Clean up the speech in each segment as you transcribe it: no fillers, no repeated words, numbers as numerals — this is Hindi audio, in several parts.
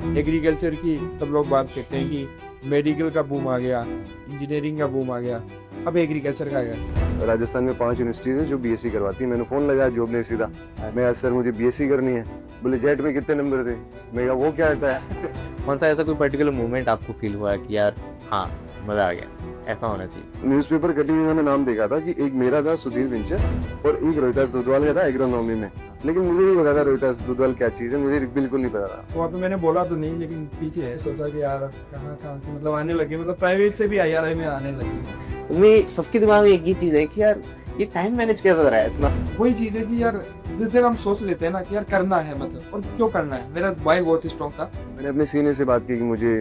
एग्रीकल्चर की सब लोग बात करते हैं कि मेडिकल का बूम आ गया, इंजीनियरिंग का बूम आ गया, अब एग्रीकल्चर का आ गया। राजस्थान में 5 यूनिवर्सिटीज़ है जो बीएससी करवाती है। मैंने फ़ोन लगाया जॉब नहीं सीधा। मैं कहा सर मुझे बीएससी करनी है। बोले जेट में कितने नंबर थे? मैं कहा वो क्या होता है? कौन सा ऐसा कोई पर्टिकुलर मोमेंट आपको फील हुआ कि यार हाँ, मज़ा आ गया, ऐसा होना चाहिए? न्यूज़पेपर कटिंग में नाम देखा था कि एक मेरा था सुधीर विंचर और एक रोहितास दुधवाल का था एग्रोनॉमी में। लेकिन मुझे नहीं पता था रोहितास दुधवाल क्या चीज़ है, मुझे बिल्कुल नहीं पता था। तो वहाँ पे मैंने बोला तो नहीं, लेकिन पीछे है सोचा कि यार कहाँ कहाँ से मतलब आने लगे, मतलब प्राइवेट से भी आईआरआई में आने लगे। उनमें सबके दिमाग में एक ही चीज़ है कि यार ये टाइम मैनेज कैसे हो रहा है इतना? वही चीज़ है कि यार जिस दिन हम सोच लेते हैं ना कि यार करना है मतलब, और क्यों करना है, मेरा भाई बहुत ही स्ट्रॉन्ग था। मैंने अपने सीनियर से बात की कि मुझे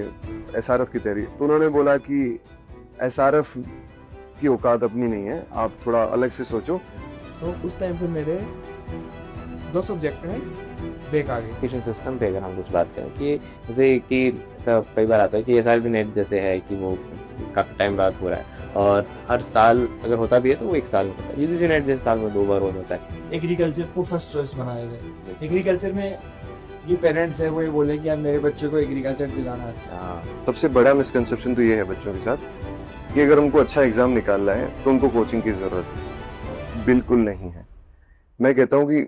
एसआरएफ की तैयारी, तो उन्होंने बोला कि एसआरएफ की औकात अपनी नहीं है, आप थोड़ा अलग से सोचो। तो उस टाइम पे मेरे 2 सब्जेक्ट में बैक आ गए। एजुकेशन सिस्टम पे अगर हम कुछ बात करें कि जैसे कि ऐसा कई बार आता है कि एसआरबी नेट जैसे है कि वो काफ़ी टाइम बाद हो रहा है और हर साल अगर होता भी है तो वो 1 साल में होता है। यूजीसी नेट जैसे साल में 2 बार हो जाता है। एग्रीकल्चर को फर्स्ट चॉइस बनाया गया। एग्रीकल्चर में ये पेरेंट्स है वो ये बोले कि यार मेरे बच्चे को एग्रीकल्चर दिलाना है। हाँ, सबसे बड़ा मिसकंसेप्शन तो ये है बच्चों के साथ कि अगर उनको अच्छा एग्जाम निकालना है तो उनको कोचिंग की जरूरत है। बिल्कुल नहीं है। मैं कहता हूँ कि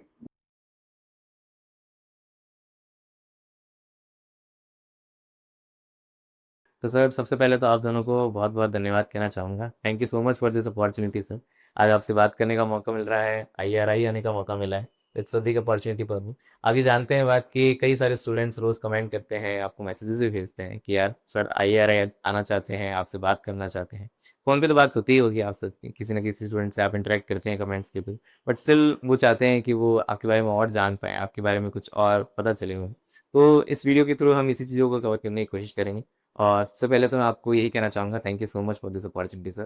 तो सर सबसे पहले तो आप दोनों को बहुत-बहुत धन्यवाद कहना चाहूँगा। Thank you so much for this opportunity sir. आज आपसे बात करने का मौका मिल रहा है, आईआरआई आने का मौका मिला है। It's a big opportunity for me. आगे जानते हैं बात कि कई सारे स्टूडेंट्स रोज़ कमेंट करते हैं, आपको मैसेजेस भी भेजते हैं कि यार सर आईआरआई आना चाहते हैं, आपसे बात करना चाहते हैं। फ़ोन पे तो बात होती ही होगी आपसे, किसी न किसी स्टूडेंट से आप इंटरैक्ट करते हैं कमेंट्स के थ्रू। बट स्टिल वो चाहते हैं कि वो आपके बारे में और जान पाएँ, आपके बारे में कुछ और पता चले उन्हें। तो इस वीडियो के थ्रू हम इसी चीज़ों को कवर करने की कोशिश करेंगे। और सबसे पहले तो मैं आपको यही कहना चाहूँगा thank you so much for this opportunity sir.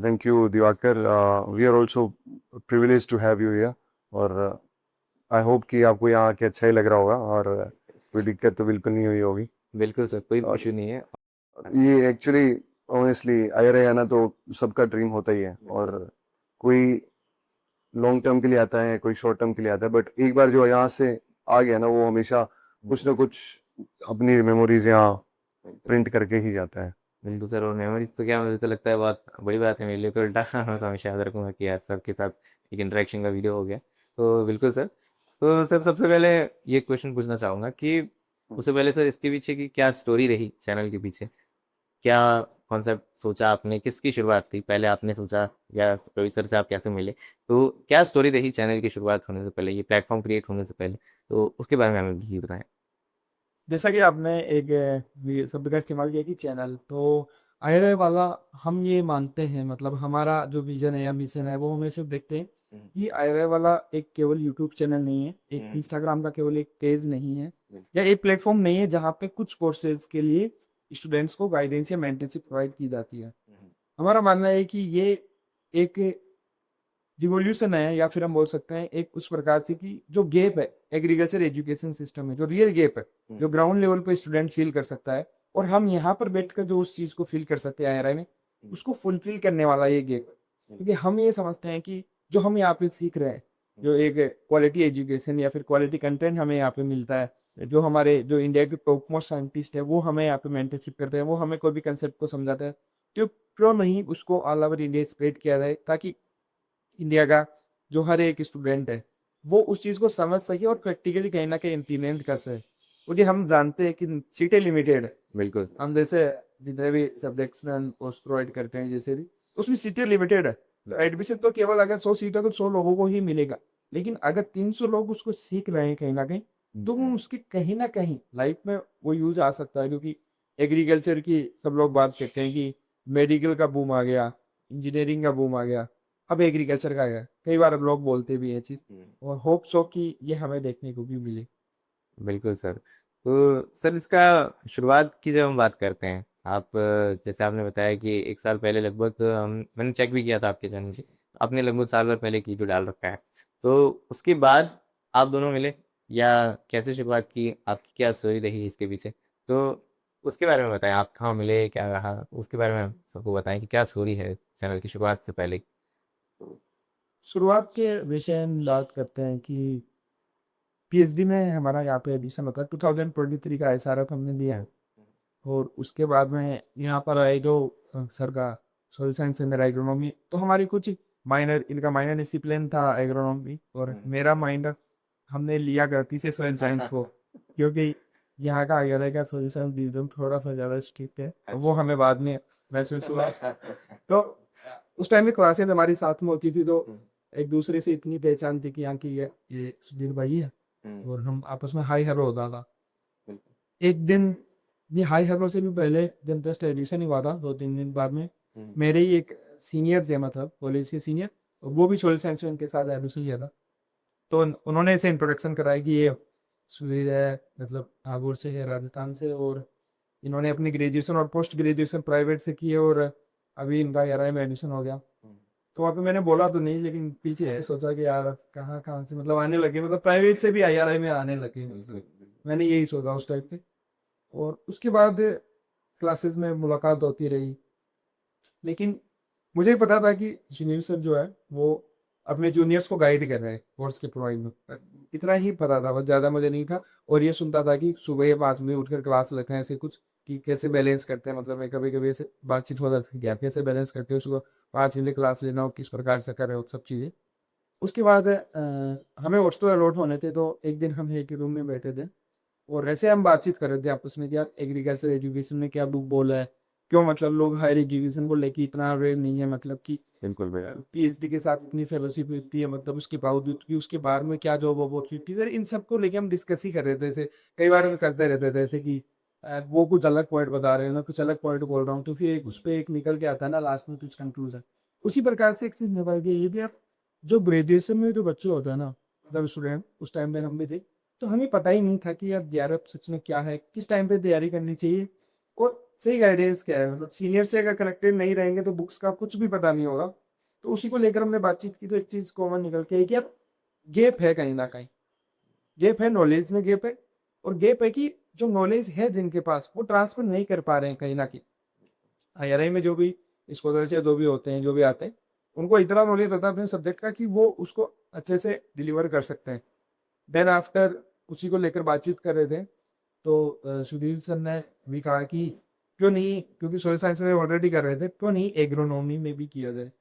Thank you Diwakar, we are also privilege to have you here और आई होप कि आपको यहाँ आके अच्छा ही लग रहा होगा और कोई दिक्कत तो बिल्कुल नहीं हुई होगी। बिल्कुल सर, कोई और इश्यू नहीं है। ये एक्चुअली ऑनेस्टली आईआरआई आना तो सबका ड्रीम होता ही है और कोई लॉन्ग टर्म के लिए आता है, कोई शॉर्ट टर्म के लिए आता है, बट एक बार जो यहाँ से आ गया ना वो हमेशा कुछ ना कुछ अपनी मेमोरीज यहाँ प्रिंट करके ही जाता है। बिल्कुल सर और मेमोरीज़ तो क्या मुझे तो लगता है बहुत बड़ी बात है मेरे लिए तो उल्टा मैं हमेशा याद रखूँगा कि यार सबके साथ एक इंटरेक्शन का वीडियो हो गया। तो बिल्कुल सर। तो सर सबसे पहले ये क्वेश्चन पूछना चाहूँगा कि उससे पहले सर इसके पीछे की क्या स्टोरी रही चैनल के पीछे? क्या कॉन्सेप्ट सोचा आपने? किसकी शुरुआत थी? पहले आपने सोचा या रोहित सर से आप कैसे मिले? तो क्या स्टोरी रही चैनल की शुरुआत होने से पहले, ये प्लेटफ़ॉर्म क्रिएट होने से पहले? तो उसके बारे में हमें भी बताएँ। जैसा कि आपने एक शब्द का इस्तेमाल किया कि चैनल, तो आईआरआई वाला हम ये मानते हैं, मतलब हमारा जो विजन है या मिशन है वो हमें सिर्फ देखते हैं हुँ, कि आईआरआई वाला एक केवल यूट्यूब चैनल नहीं है, एक हुँ, इंस्टाग्राम का केवल एक पेज नहीं है, हुँ, या एक प्लेटफॉर्म नहीं है जहाँ पे कुछ कोर्सेज के लिए स्टूडेंट्स को गाइडेंस या मेंटरशिप प्रोवाइड की जाती है। हुँ, हमारा मानना है कि ये एक रिवॉल्यूशन है, या फिर हम बोल सकते हैं एक उस प्रकार से कि जो गैप है एग्रीकल्चर एजुकेशन सिस्टम में, जो रियल गैप है, हुँ, जो ग्राउंड लेवल पे स्टूडेंट फील कर सकता है, और हम यहाँ पर बैठकर जो उस चीज़ को फील कर सकते हैं आईआरआई में, हुँ, उसको फुलफिल करने वाला ये गैप है। हुँ, क्योंकि हम ये समझते हैं कि जो हम यहाँ पे सीख रहे हैं, हुँ, जो एक क्वालिटी एजुकेशन या फिर क्वालिटी कंटेंट हमें यहाँ पे मिलता है, जो हमारे जो इंडिया के टॉप मोस्ट साइंटिस्ट है वो हमें यहाँ पे मेंटरशिप करते हैं, वो हमें कोई भी कंसेप्ट को समझाते हैं, तो क्यों नहीं उसको ऑल ओवर इंडिया स्प्रेड किया जाए, ताकि इंडिया का जो हर एक स्टूडेंट है वो उस चीज़ को समझ सके और प्रैक्टिकली कहीं ना कहीं इम्प्लीमेंट कर सके। क्योंकि हम जानते हैं कि सीटें लिमिटेड है, बिल्कुल। हम जैसे जितने भी सब्जेक्ट्स में हम कोर्स प्रोवाइड करते हैं जैसे भी, उसमें सीटें लिमिटेड है, तो एडमिशन तो केवल अगर 100 सीट है तो 100 लोगों को ही मिलेगा। लेकिन अगर 300 लोग उसको सीख रहे हैं कहीं ना कहीं, तो वो उसकी कहीं ना कहीं लाइफ में वो यूज आ सकता है। क्योंकि एग्रीकल्चर की सब लोग बात करते हैं कि मेडिकल का बूम आ गया, इंजीनियरिंग का बूम आ गया, अब एग्रीकल्चर का आ गया। कई बार अब लोग बोलते भी ये चीज़, हुँ, और होप सो कि ये हमें देखने को भी मिले। बिल्कुल सर। तो सर इसका शुरुआत की जब हम बात करते हैं, आप जैसे आपने बताया कि 1 साल पहले लगभग मैंने चेक भी किया था आपके चैनल पे, आपने लगभग साल भर पहले की वीडियो डाल रखा है। तो उसके बाद आप दोनों मिले या कैसे शुरुआत की? आपकी क्या स्टोरी रही इसके पीछे? तो उसके बारे में बताएँ, आप कहाँ मिले, क्या रहा? उसके बारे में हम सबको बताएँ कि क्या स्टोरी है चैनल की शुरुआत से पहले की? शुरुआत के विषय हम बात करते हैं कि पीएचडी में हमारा यहाँ पे एडमिशन होता है 2023 का एसआरएफ हमने लिया है। और उसके बाद में यहाँ पर आए जो सर का सोयल साइंस एंड एग्रोनॉमी, तो हमारी कुछ माइनर, इनका माइनर डिसिप्लिन था एग्रोनॉमी और मेरा माइनर हमने लिया गलती से सोयल साइंस को, क्योंकि यहाँ का आगे का सोयल साइंस डिवीजन थोड़ा सा ज़्यादा स्ट्रिक्ट है, वो हमें बाद में महसूस हुआ। तो उस टाइम में क्लासेज हमारी साथ में होती थी, तो एक दूसरे से इतनी पहचान थी कि यहाँ की ये सुधीर भाई है, और हम आपस में हाई हेलो होता था। एक दिन ये हाई हेलो से भी पहले जब जस्ट एडमिशन ही हुआ था 2-3 दिन बाद में, मेरे ही एक सीनियर थे, मतलब कॉलेज के सीनियर, वो भी सोयल साइंस में उनके साथ एडमिशन किया था। तो उन्होंने ऐसे इंट्रोडक्शन कराया कि ये सुधीर है, मतलब नागौर से है, राजस्थान से, और इन्होंने अपनी ग्रेजुएशन और पोस्ट ग्रेजुएशन प्राइवेट से की है, और अभी इनका ARI में एडमिशन हो गया। तो वहाँ पे मैंने बोला तो नहीं, लेकिन पीछे है सोचा कि यार कहाँ कहाँ से मतलब आने लगे, मतलब प्राइवेट से भी IRI में आने लगे, मैंने यही सोचा उस टाइप पे। और उसके बाद क्लासेस में मुलाकात होती रही, लेकिन मुझे पता था कि सुनील सर जो है वो अपने जूनियर्स को गाइड कर रहे हैं कोर्स के प्रोवाइड में, इतना ही पता था, बहुत ज़्यादा मुझे नहीं था। और ये सुनता था कि सुबह 5 बजे उठकर क्लास लेते हैं, ऐसे कुछ कि कैसे बैलेंस करते हैं, मतलब मैं कभी कभी ऐसे बातचीत हो जाती थी, कैसे बैलेंस करते हो, सुबह 5 बजे क्लास लेना हो, किस प्रकार से करें, वो सब चीज़ें। उसके बाद हमें हॉस्टल अलॉट होने थे, तो एक दिन हम एक रूम में बैठे थे, और ऐसे हम बातचीत कर रहे थे आपस में कि यार एग्रीकल्चर एजुकेशन में क्या बुक बोला है, क्यों मतलब लोग हायर एजुकेशन को लेके इतना अवेयर नहीं है, मतलब कि बिल्कुल भाई। PhD के साथ इतनी फेलोशिप होती है, मतलब उसके बावजूद कि उसके बारे में क्या जॉब अपॉर्चुनिटीज है, इन सबको लेके हम डिस्कस ही कर रहे थे। ऐसे कई बार ऐसे करते रहते थे, जैसे कि वो कुछ अलग पॉइंट बता रहे हैं, मैं कुछ अलग पॉइंट बोल रहा हूँ, तो फिर एक उस पर एक निकल के आता है ना लास्ट में कुछ कंक्लूजन। उसी प्रकार से एक चीज़ निकल गई ये भी, आप जो ग्रेजुएशन में जो बच्चे होते हैं ना, मतलब स्टूडेंट, उस टाइम में हम भी थे, तो हमें पता ही नहीं था कि यार JRF सच में क्या है, किस टाइम पे तैयारी करनी चाहिए, और सही गाइडेंस क्या है। मतलब सीनियर से अगर कनेक्टेड नहीं रहेंगे तो बुक्स का कुछ भी पता नहीं होगा। तो उसी को लेकर हमने बातचीत की, तो एक चीज़ कॉमन निकल के आई कि अब गैप है, कहीं ना कहीं गैप है, नॉलेज में गैप है, और गैप है कि जो नॉलेज है जिनके पास वो ट्रांसफर नहीं कर पा रहे हैं कहीं ना कहीं। IRI में जो भी स्कॉलर्स या जो भी होते हैं, जो भी आते हैं, उनको इतना नॉलेज होता है अपने सब्जेक्ट का कि वो उसको अच्छे से डिलीवर कर सकते हैं। देन आफ्टर उसी को लेकर बातचीत कर रहे थे, तो सुधीर सर ने भी कहा कि क्यों नहीं, क्योंकि सोयल साइंस में ऑलरेडी कर रहे थे, क्यों नहीं एग्रोनॉमी में भी किया जाए।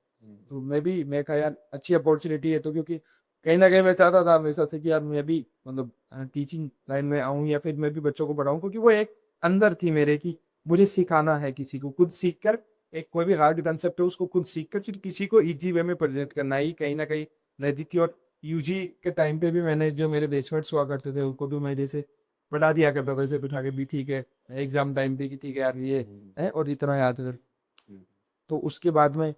तो मैं कहा यार अच्छी अपॉर्चुनिटी है, तो क्योंकि कहीं ना कहीं मैं चाहता था हमेशा से कि यार मैं भी मतलब टीचिंग लाइन में आऊँ, या फिर मैं भी बच्चों को पढ़ाऊँ, क्योंकि वो एक अंदर थी मेरे की मुझे सिखाना है किसी को, खुद सीख कर, एक कोई भी हार्ड कंसेप्ट है उसको खुद सीख कर फिर किसी को इजी वे में प्रेजेंट करना ही कहीं ना कहीं रहती थी। और UG के टाइम पे भी मैंने जो मेरे बेचमेट्स हुआ करते थे उनको भी मैं जैसे पढ़ा दिया करता था, जैसे बिठा के भी ठीक है, एग्जाम टाइम पे कि ठीक है यार ये है, और इतना याद है। तो उसके बाद में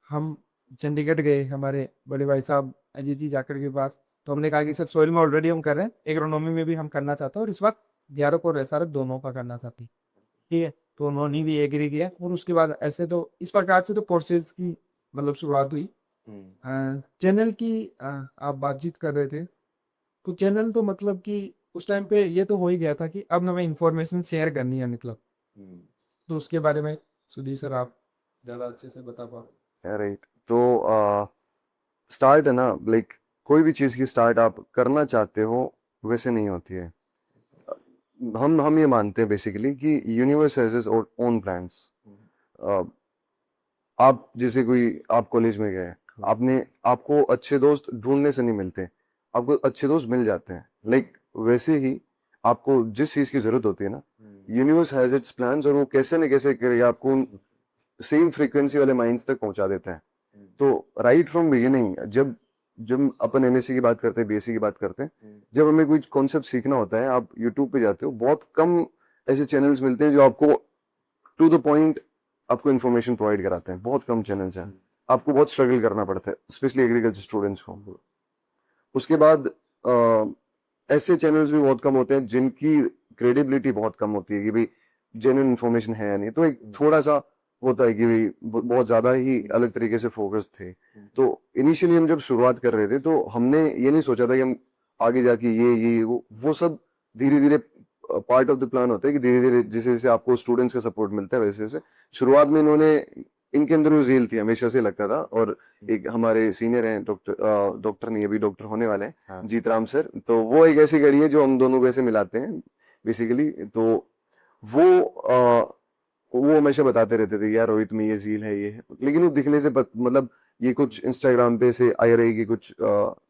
हम चंडीगढ़ गए हमारे बड़े भाई साहब अजीत जी जाकर के पास, तो हमने कहा कि सर सॉइल में ऑलरेडी हम कर रहे हैं, एग्रोनॉमी में भी हम करना चाहते हैं, और इस वक्त JRF और SRF दोनों का करना चाहते हैं, ठीक है। तो उन्होंने भी एग्री किया, और उसके बाद ऐसे तो इस प्रकार से तो कोर्सेज की मतलब शुरुआत हुई। चैनल की आप बातचीत कर रहे थे, तो चैनल तो मतलब कि उस टाइम पे ये तो हो ही गया था कि अब हमें इंफॉर्मेशन शेयर करनी है, मतलब तो उसके बारे में सुधीर सर आप ज़्यादा अच्छे से बता पाओ। राइट। तो स्टार्ट है ना, लाइक कोई भी चीज़ की स्टार्ट आप करना चाहते हो वैसे नहीं होती है। हम ये मानते हैं बेसिकली कि universe has is own plans. आप जैसे कोई आप कॉलेज में गए, आपने आपको अच्छे दोस्त ढूंढने से नहीं मिलते, आपको अच्छे दोस्त मिल जाते हैं। लाइक वैसे ही आपको जिस चीज़ की ज़रूरत होती है ना, यूनिवर्स हैज इट्स प्लान्स, और वो कैसे न कैसे करके आपको सेम फ्रीक्वेंसी वाले माइंड्स तक पहुंचा देता है। तो राइट फ्रॉम बिगिनिंग, जब जब अपन MSc की बात करते हैं, BSc की बात करते हैं, जब हमें कोई कॉन्सेप्ट सीखना होता है, आप यूट्यूब पे जाते हो, बहुत कम ऐसे चैनल्स मिलते हैं जो आपको टू द पॉइंट आपको इन्फॉर्मेशन प्रोवाइड कराते हैं। बहुत कम चैनल्स हैं, आपको बहुत स्ट्रगल करना पड़ता है, स्पेशली एग्रीकल्चर स्टूडेंट्स को। उसके बाद ऐसे चैनल्स भी बहुत कम होते हैं जिनकी क्रेडिबिलिटी बहुत कम होती है कि भाई जेन्युइन इन्फॉर्मेशन है या नहीं। तो एक थोड़ा सा होता है कि भाई बहुत ज्यादा ही अलग तरीके से फोकस थे। तो इनिशियली हम जब शुरुआत कर रहे थे तो हमने ये नहीं सोचा था कि हम आगे जाके ये वो सब धीरे धीरे पार्ट ऑफ द प्लान होता है कि धीरे धीरे जैसे जैसे आपको स्टूडेंट्स का सपोर्ट मिलता है वैसे वैसे। शुरुआत में इन्होंने इनके अंदर वो जेल थी, हमेशा से लगता था। और एक हमारे सीनियर हैं डॉक्टर नहीं, अभी डॉक्टर होने वाले हैं, हाँ। जीत राम सर, तो वो एक ऐसी कड़ी है जो हम दोनों को ऐसे मिलाते हैं बेसिकली। तो वो हमेशा बताते रहते थे यार रोहित में ये झील है, ये है, लेकिन वो दिखने से मतलब ये कुछ इंस्टाग्राम पे से IRA की कुछ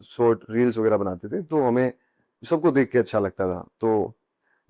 शॉर्ट रील्स वगैरह बनाते थे, तो हमें सबको देख के अच्छा लगता था। तो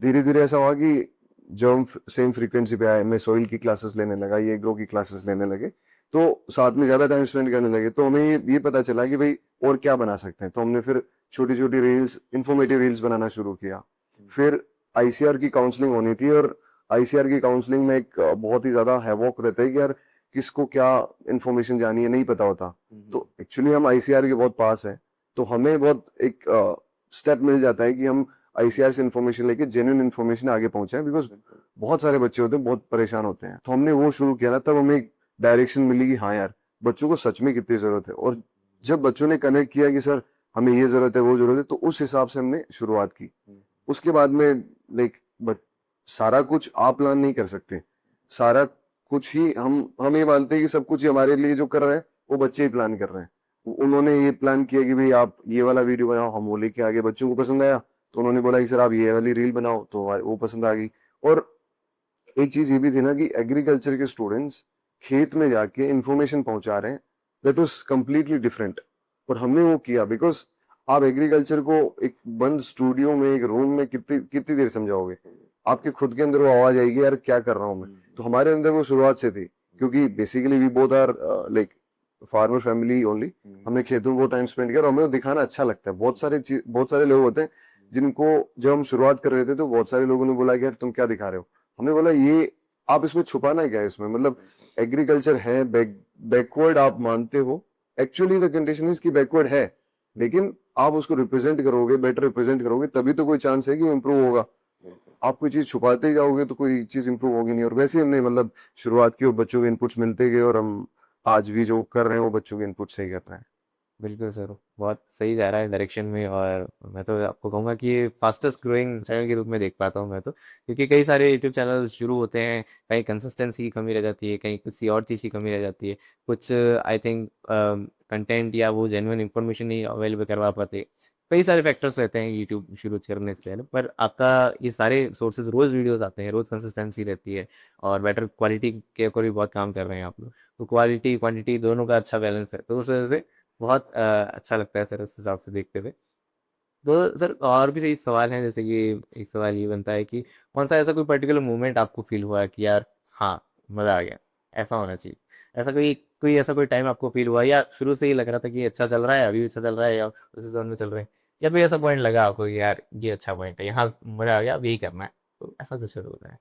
धीरे धीरे ऐसा हुआ कि जब हम सेम फ्रीक्वेंसी पे आए, मैं सोइल की क्लासेस लेने लगा, ये ग्रो की क्लासेस लेने लगे, तो साथ में ज्यादा टाइम स्पेंड करने लगे, तो हमें ये पता चला कि भाई और क्या बना सकते हैं। तो हमने फिर छोटी छोटी रील्स, इंफॉर्मेटिव रील्स बनाना शुरू किया। फिर ICR की काउंसलिंग होनी थी, और ICR की काउंसलिंग में एक बहुत ही ज्यादा हैवॉक रहता है कि यार किसको क्या इन्फॉर्मेशन जानी है, नहीं पता होता। तो एक्चुअली हम ICR के बहुत पास है, तो हमें बहुत एक स्टेप मिल जाता है कि हम ICR से इन्फॉर्मेशन लेके जेन्युइन इन्फॉर्मेशन आगे पहुंचाएं, बिकॉज बहुत सारे बच्चे होते हैं बहुत परेशान होते हैं। तो हमने वो शुरू किया ना, तब हमें एक डायरेक्शन मिली कि हाँ यार बच्चों को सच में कितनी जरूरत है। और जब बच्चों ने कनेक्ट किया कि सर हमें ये जरूरत है, वो जरूरत है, तो उस हिसाब से हमने शुरुआत की। उसके बाद में लाइक सारा कुछ आप प्लान नहीं कर सकते, सारा कुछ ही हम ये मानते हैं कि सब कुछ ही हमारे लिए जो कर रहे हैं वो बच्चे ही प्लान कर रहे हैं। उन्होंने ये प्लान किया कि भाई आप ये वाला वीडियो बनाओ, हम वो लेके आगे, बच्चों को पसंद आया तो उन्होंने बोला कि सर आप ये वाली रील बनाओ, तो वो पसंद आ गई। और एक चीज ये भी थी ना कि एग्रीकल्चर के स्टूडेंट्स खेत में जाके इंफॉर्मेशन पहुंचा रहे हैं, दैट वाज कम्प्लीटली डिफरेंट। और हमने वो किया बिकॉज आप एग्रीकल्चर को एक बंद स्टूडियो में, एक रूम में कितनी कितनी देर समझाओगे? आपके खुद के अंदर वो आवाज आएगी यार क्या कर रहा हूँ मैं। तो हमारे अंदर वो शुरुआत से थी, क्योंकि basically we both are like farmer family only. हमने खेतों को टाइम स्पेंड किया और हमें वो दिखाना अच्छा लगता है। बहुत सारे लोग होते हैं जिनको जब हम शुरुआत कर रहे थे तो बहुत सारे लोगों ने बोला कि यार तुम क्या दिखा रहे हो। हमने बोला ये आप इसमें छुपाना क्या है इसमें, मतलब एग्रीकल्चर है, बैकवर्ड आप मानते हो, एक्चुअली द कंडीशन इज कि बैकवर्ड है, लेकिन आप उसको रिप्रेजेंट करोगे, बेटर रिप्रेजेंट करोगे, तभी तो कोई चांस है कि इम्प्रूव होगा। आप कोई चीज छुपाते ही जाओगे तो कोई चीज इंप्रूव होगी नहीं। और वैसे ही हमने मतलब शुरुआत की और बच्चों के इनपुट्स मिलते गए, और हम आज भी जो कर रहे हैं वो बच्चों के इनपुट से ही कर रहे हैं। बिल्कुल सर, बहुत सही जा रहा है डायरेक्शन में। और मैं तो आपको कहूँगा कि ये फास्टेस्ट ग्रोइंग चैनल के रूप में देख पाता हूँ मैं तो, क्योंकि कई सारे यूट्यूब चैनल शुरू होते हैं, कहीं कंसिस्टेंसी की कमी रह जाती है, कहीं किसी और चीज़ की कमी रह जाती है, कुछ आई थिंक कंटेंट या वो जेन्युइन इंफॉर्मेशन नहीं अवेलेबल करवा पाते। कई सारे फैक्टर्स रहते हैं यूट्यूब शुरू करने से पहले, पर आपका ये सारे सोर्सेज रोज़ वीडियोस आते हैं, रोज़ कंसिस्टेंसी रहती है, और बेटर क्वालिटी के ऊपर भी बहुत काम कर रहे हैं आप लोग। तो क्वालिटी क्वांटिटी दोनों का अच्छा बैलेंस है, तो उस वजह से बहुत अच्छा लगता है सर उस हिसाब से देखते हुए। तो सर और भी कई सवाल हैं, जैसे कि एक सवाल ये बनता है कि कौन सा ऐसा कोई पर्टिकुलर मोमेंट आपको फील हुआ है कि यार हाँ मज़ा आ गया, ऐसा होना चाहिए? ऐसा कोई कोई ऐसा कोई टाइम आपको फील हुआ, या शुरू से ही लग रहा था कि ये अच्छा चल रहा है, अभी भी अच्छा चल रहा है, या उसी जोन में चल रहे हैं, या कोई ऐसा पॉइंट लगा आपको कि यार ये अच्छा पॉइंट है, यहाँ मज़ा आ गया, अब यही करना है, तो ऐसा कुछ होता है?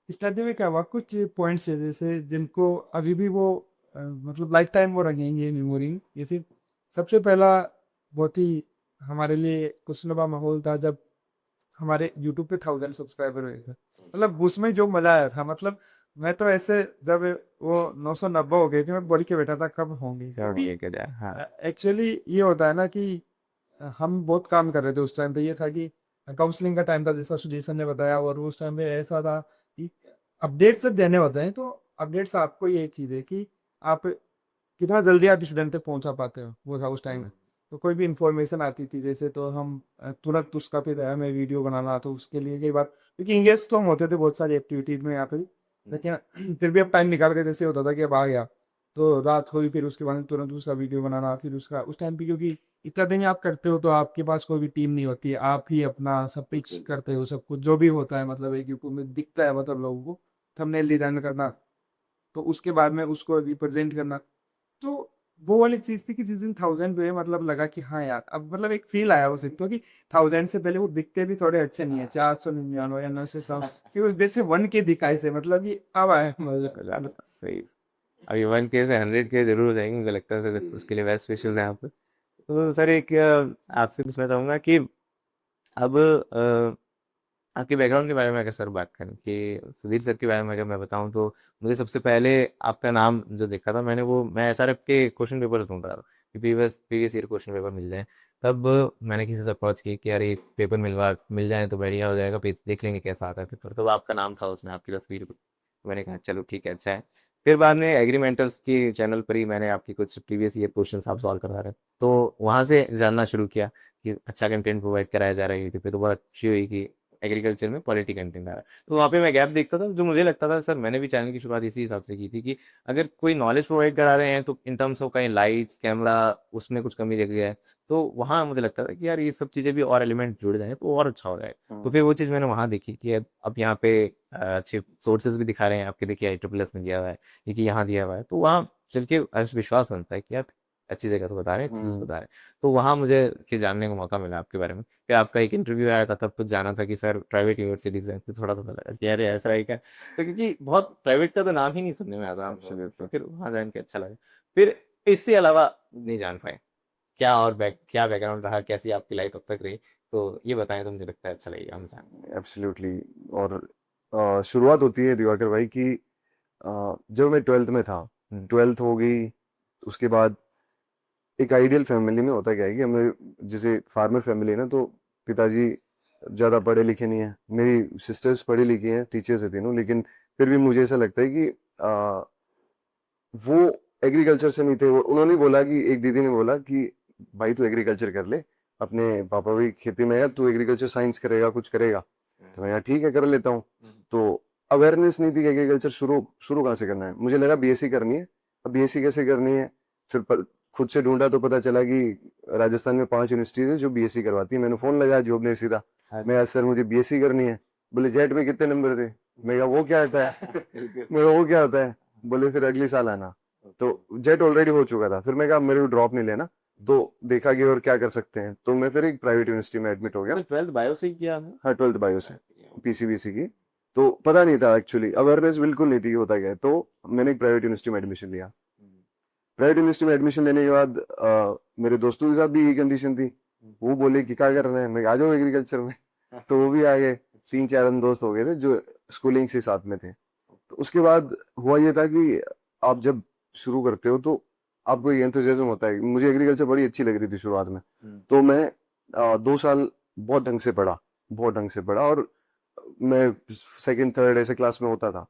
स्टार्टिंग में क्या हुआ, कुछ पॉइंट्स है जैसे जिनको अभी भी वो मतलब लाइफ टाइम वो रखेंगे मेमोरी। जैसे सबसे पहला बहुत ही हमारे लिए खुशनुमा माहौल था जब हमारे यूट्यूब पे 1000 सब्सक्राइबर हुए थे। मतलब उसमें जो मजा आया था, मतलब मैं तो ऐसे जब वो 990 हो गए थे मैं बोल के बैठा था कब होंगे, क्या क्योंकि ये क्या जाए, हाँ। एक्चुअली ये होता है ना कि हम बहुत काम कर रहे थे उस टाइम पे। ये था कि काउंसलिंग का टाइम था जैसा सुजेशन ने बताया, और उस टाइम पे ऐसा था कि अपडेट्स जब देने होते हैं तो अपडेट्स आपको ये चीज़ है कि आप कितना जल्दी आप स्टूडेंट तक पहुंचा पाते हो, वो था उस टाइम। तो कोई भी इंफॉर्मेशन आती थी जैसे तो हम तुरंत उसका फिर हमें वीडियो बनाना, तो उसके लिए कई बार क्योंकि इंगेज तो हम होते थे बहुत सारी एक्टिविटीज में यहाँ पे, लेकिन फिर भी अब टाइम निकाल के जैसे होता था कि अब आ गया तो रात हुई, फिर उसके बाद तुरंत उसका वीडियो बनाना, फिर उसका उस टाइम पे क्योंकि इतना दिन आप करते हो तो आपके पास कोई भी टीम नहीं होती है, आप ही अपना सब पिक्स करते हो, सब कुछ जो भी होता है मतलब एक यूट्यूब में दिखता है मतलब लोगों को थंबनेल डिजाइन करना, तो उसके बाद में उसको रिप्रेजेंट करना। तो वो वाली चीज थी कि जिस दिन 1000 पे मतलब लगा कि हाँ यार अब मतलब एक फील आया उस दिन तो कि 1000 से पहले वो दिखते भी थोड़े अच्छे नहीं है, 499 या 900 कि उस दिन से 1K दिखाई से मतलब कि अब आया मजा। सही। अभी 1K से 100K जरूर हो जाएंगे, मुझे लगता है सर उसके लिए बेस्ट स्पेशल है यहाँ पे। तो सर एक आपसे पूछना चाहूँगा कि अब आपके बैकग्राउंड के बारे में अगर सर बात करें कि सुधीर सर के बारे में अगर मैं बताऊं, तो मुझे सबसे पहले आपका नाम जो देखा था मैंने, वो मैं SRF के क्वेश्चन पेपर ढूंढ रहा था कि previous previous year question paper मिल जाए। तब मैंने किसी से अप्रोच की कि यार ये पेपर मिल जाए तो बढ़िया हो जाएगा, देख लेंगे कैसा आता है पेपर। तो आपका नाम था उसमें, आपकी तस्वीर, मैंने कहा चलो ठीक है अच्छा है। फिर बाद में एग्रीमेंटर्स के चैनल पर ही मैंने आपकी कुछ प्रीवियस ईयर क्वेश्चंस आप सॉल्व करवा रहे हैं, तो वहाँ से जानना शुरू किया कि अच्छा कंटेंट प्रोवाइड कराया जा रहा है यूट्यूब पे, तो बहुत अच्छी हुई कि एग्रीकल्चर में क्वालिटी कंटेंट आ रहा है। तो वहाँ पे मैं गैप देखता था, जो मुझे लगता था सर मैंने भी चैनल की शुरुआत इसी हिसाब से की थी कि अगर कोई नॉलेज प्रोवाइड करा रहे हैं तो इन टर्म्स ऑफ कहीं लाइट्स, कैमरा, उसमें कुछ कमी रह गया है, तो वहाँ मुझे लगता था कि यार ये सब चीज़ें भी और एलिमेंट जुड़ जाएँ तो और अच्छा हो जाएगा। तो फिर वो चीज़ मैंने वहाँ देखी कि अब यहाँ पे अच्छे सोर्सेज़ भी दिखा रहे हैं, आपके देखिए IEEE ने दिया हुआ है, ये कि यहाँ दिया हुआ है, तो वहाँ चल के विश्वास बनता है कि यार अच्छी जगह तो बता रहे हैं, अच्छी चीज़ बता रहे हैं। तो वहाँ मुझे कि जानने का मौका मिला आपके बारे में। फिर आपका एक इंटरव्यू आया था, तब कुछ जाना था कि सर प्राइवेट यूनिवर्सिटीज़ हैं, फिर थोड़ा-सा लगा कि अरे ऐसा है क्या? तो क्योंकि बहुत प्राइवेट का तो नाम ही नहीं सुनने में आता आपसे, तो फिर वहाँ जान के अच्छा लगा। फिर इससे अलावा नहीं जान पाए, क्या बैकग्राउंड रहा, कैसी आपकी लाइफ अब तक रही? तो ये बताएँ तो मुझे लगता है अच्छा लगेगा हमें जानना। एब्सोल्युटली। और शुरुआत होती है दिवाकर भाई कि जब मैं 12th में था, 12th हो गई, उसके बाद एक आइडियल फैमिली में होता क्या है कि हमें, जैसे फार्मर फैमिली है ना, तो पिताजी ज़्यादा पढ़े लिखे नहीं हैं, मेरी सिस्टर्स पढ़ी लिखी हैं, टीचर्स है तीनों, लेकिन फिर भी मुझे ऐसा लगता है कि वो एग्रीकल्चर से नहीं थे। वो उन्होंने बोला कि एक दीदी ने बोला कि भाई तू एग्रीकल्चर कर ले, अपने पापा भी खेती में है, तू एग्रीकल्चर साइंस करेगा, कुछ करेगा। तो मैं, यार ठीक है, कर लेता हूँ। तो अवेयरनेस नहीं थी कि एग्रीकल्चर शुरू शुरू कहाँ से करना है। मुझे लगा बीएससी करनी है। अब बीएससी कैसे करनी है, फिर खुद से ढूंढा तो पता चला कि राजस्थान में 5 यूनिवर्सिटीज है जो बीएससी करवाती है। मैंने फोन लगाया जॉब ने सीधा, मैं, सर मुझे बीएससी करनी है। बोले जेट में कितने नंबर थे? मैं कहा वो क्या होता है? मैं कहा वो क्या होता है? बोले फिर अगले साल आना। तो जेट ऑलरेडी हो चुका था। फिर मैं कहा मेरे को ड्रॉप नहीं लेना, तो देखा कि और क्या कर सकते हैं, तो मैं फिर एक प्राइवेट यूनिवर्सिटी में एडमिट हो गया। 12th बायो से ही किया था? हाँ, 12th बायो से, पीसीबीसी की। तो पता नहीं था एक्चुअली, अवेयरनेस बिल्कुल नहीं थी कि होता क्या है। तो मैंने एक प्राइवेट यूनिवर्सिटी में एडमिशन लिया। प्राइवेट यूनिवर्सिटी में एडमिशन लेने के बाद मेरे दोस्तों के साथ भी यही कंडीशन थी। वो बोले कि क्या कर रहे हैं, मैं आ जाओ एग्रीकल्चर में। तो वो भी आ गए। 3-4 हम दोस्त हो गए थे जो स्कूलिंग से साथ में थे। तो उसके बाद हुआ ये था कि आप जब शुरू करते हो तो आपको ये एंथुसियाज्म होता है। मुझे एग्रीकल्चर बड़ी अच्छी लग रही थी शुरुआत में। तो मैं 2 साल बहुत ढंग से पढ़ा, बहुत ढंग से पढ़ा, और मैं सेकंड थर्ड ऐसे क्लास में होता था।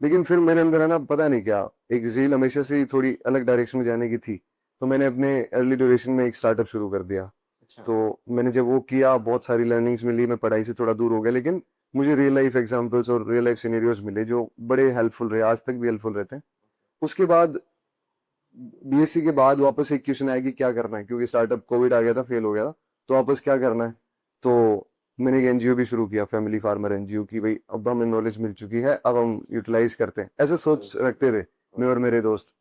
लेकिन फिर मेरे अंदर है ना, पता नहीं क्या, एक ज़ील हमेशा से ही थोड़ी अलग डायरेक्शन में जाने की थी। तो मैंने अपने अर्ली ड्यूरेशन में एक स्टार्टअप शुरू कर दिया। तो मैंने जब वो किया, बहुत सारी लर्निंग्स मिली, मैं पढ़ाई से थोड़ा दूर हो गया, लेकिन मुझे रियल लाइफ एग्जांपल्स और रियल लाइफ सिनेरियोज मिले जो बड़े हेल्पफुल रहे, आज तक भी हेल्पफुल रहते हैं। उसके बाद बीएससी के बाद वापस एक क्वेश्चन आया कि क्या करना है, क्योंकि स्टार्टअप कोविड आ गया था, फेल हो गया था, तो वापस क्या करना है। तो मैंने एक एनजीओ भी शुरू किया, फैमिली फार्मर एनजीओ, की भाई अब हमें नॉलेज मिल चुकी है, अब हम यूटिलाइज करते हैं, ऐसे सोच रखते थे मैं और मेरे दोस्त।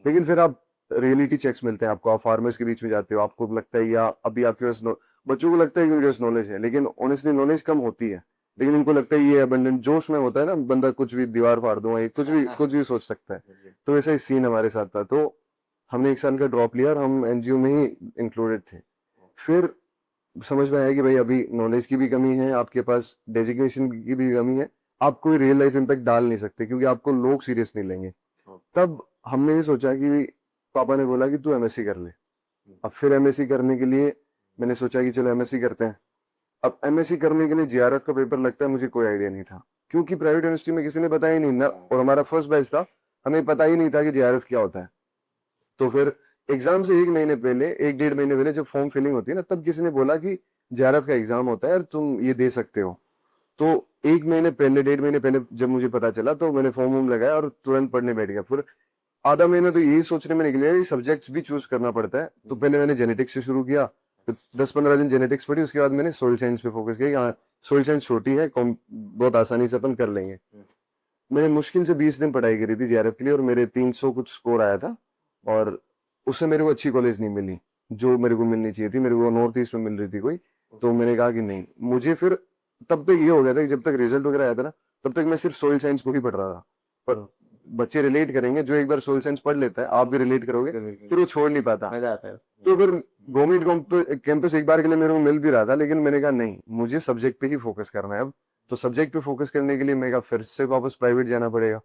लेकिन फिर आप रियलिटी चेक्स मिलते हैं आपको, आप फार्मर्स के बीच में जाते हो, आपको लगता है या अभी आपके पास बच्चों को लगता है कि उनके पास नॉलेज है, लेकिन ऑनेस्टली नॉलेज कम होती है। लेकिन इनको लगता है ये अबंडेंट जोश में होता है ना, बंदा कुछ भी दीवार फाड़ दूंगा, ये कुछ भी सोच सकता है। तो वैसा ही सीन हमारे साथ था। तो हमने 1 साल का ड्रॉप लिया और हम एनजीओ में ही इंक्लूडेड थे। फिर समझ में आया कि भाई अभी नॉलेज की भी कमी है, आपके पास डेजिग्नेशन की भी कमी है, आप कोई रियल लाइफ इम्पैक्ट डाल नहीं सकते क्योंकि आपको लोग सीरियस नहीं लेंगे। तब हमने ये सोचा कि पापा ने बोला कि तू एमएससी कर ले। अब फिर एमएससी करने के लिए मैंने सोचा कि चलो एमएससी करते हैं। अब एमएससी करने के लिए जेआरएफ का पेपर लगता है, मुझे कोई आइडिया नहीं था क्योंकि प्राइवेट यूनिवर्सिटी में किसी ने बताया ही नहीं ना, और हमारा फर्स्ट बैच था, हमें पता ही नहीं था कि जेआरएफ क्या होता है। तो फिर एग्जाम से 1 महीने पहले, 1-1.5 महीने पहले जब फॉर्म फिलिंग होती है ना, तब किसी ने बोला कि जेआरएफ का एग्जाम होता है और तुम ये दे सकते हो। तो 1 महीने पहले, 1.5 महीने पहले जब मुझे पता चला तो मैंने फॉर्म वॉर्म लगाया और तुरंत पढ़ने बैठ गया। फिर आधा महीना तो यही सोचने में निकल गया, सब्जेक्ट्स भी चूज करना पड़ता है। तो पहले मैंने जेनेटिक्स से शुरू किया, फिर 10-15 दिन जेनेटिक्स पढ़ी, उसके बाद मैंने सोइल साइंस पे फोकस किया कि हाँ, सोइल साइंस छोटी है, बहुत आसानी से अपन कर लेंगे। मैंने मुश्किल से 20 दिन पढ़ाई करी थी जेआरएफ के लिए और मेरे 300 कुछ स्कोर आया था, और उससे मेरे को अच्छी कॉलेज नहीं मिली जो मेरे को मिलनी चाहिए थी। मेरे को नॉर्थ ईस्ट में मिल रही थी कोई, तो मैंने कहा कि नहीं, मुझे फिर तब तक ये हो गया था कि जब तक रिजल्ट वगैरह आया था ना, तब तक मैं सिर्फ सोइल साइंस को ही पढ़ रहा था। पर बच्चे रिलेट करेंगे, जो एक बार सोइल साइंस पढ़ लेता है, आप भी रिलेट करोगे, फिर वो छोड़ नहीं पाता। मजा आता है। तो फिर गवर्नमेंट कैंपस एक बार के लिए मेरे को मिल भी रहा था, लेकिन मैंने कहा नहीं, मुझे सब्जेक्ट पे ही फोकस करना है अब। तो सब्जेक्ट पे फोकस करने के लिए मैं कहा फिर से वापस प्राइवेट जाना पड़ेगा।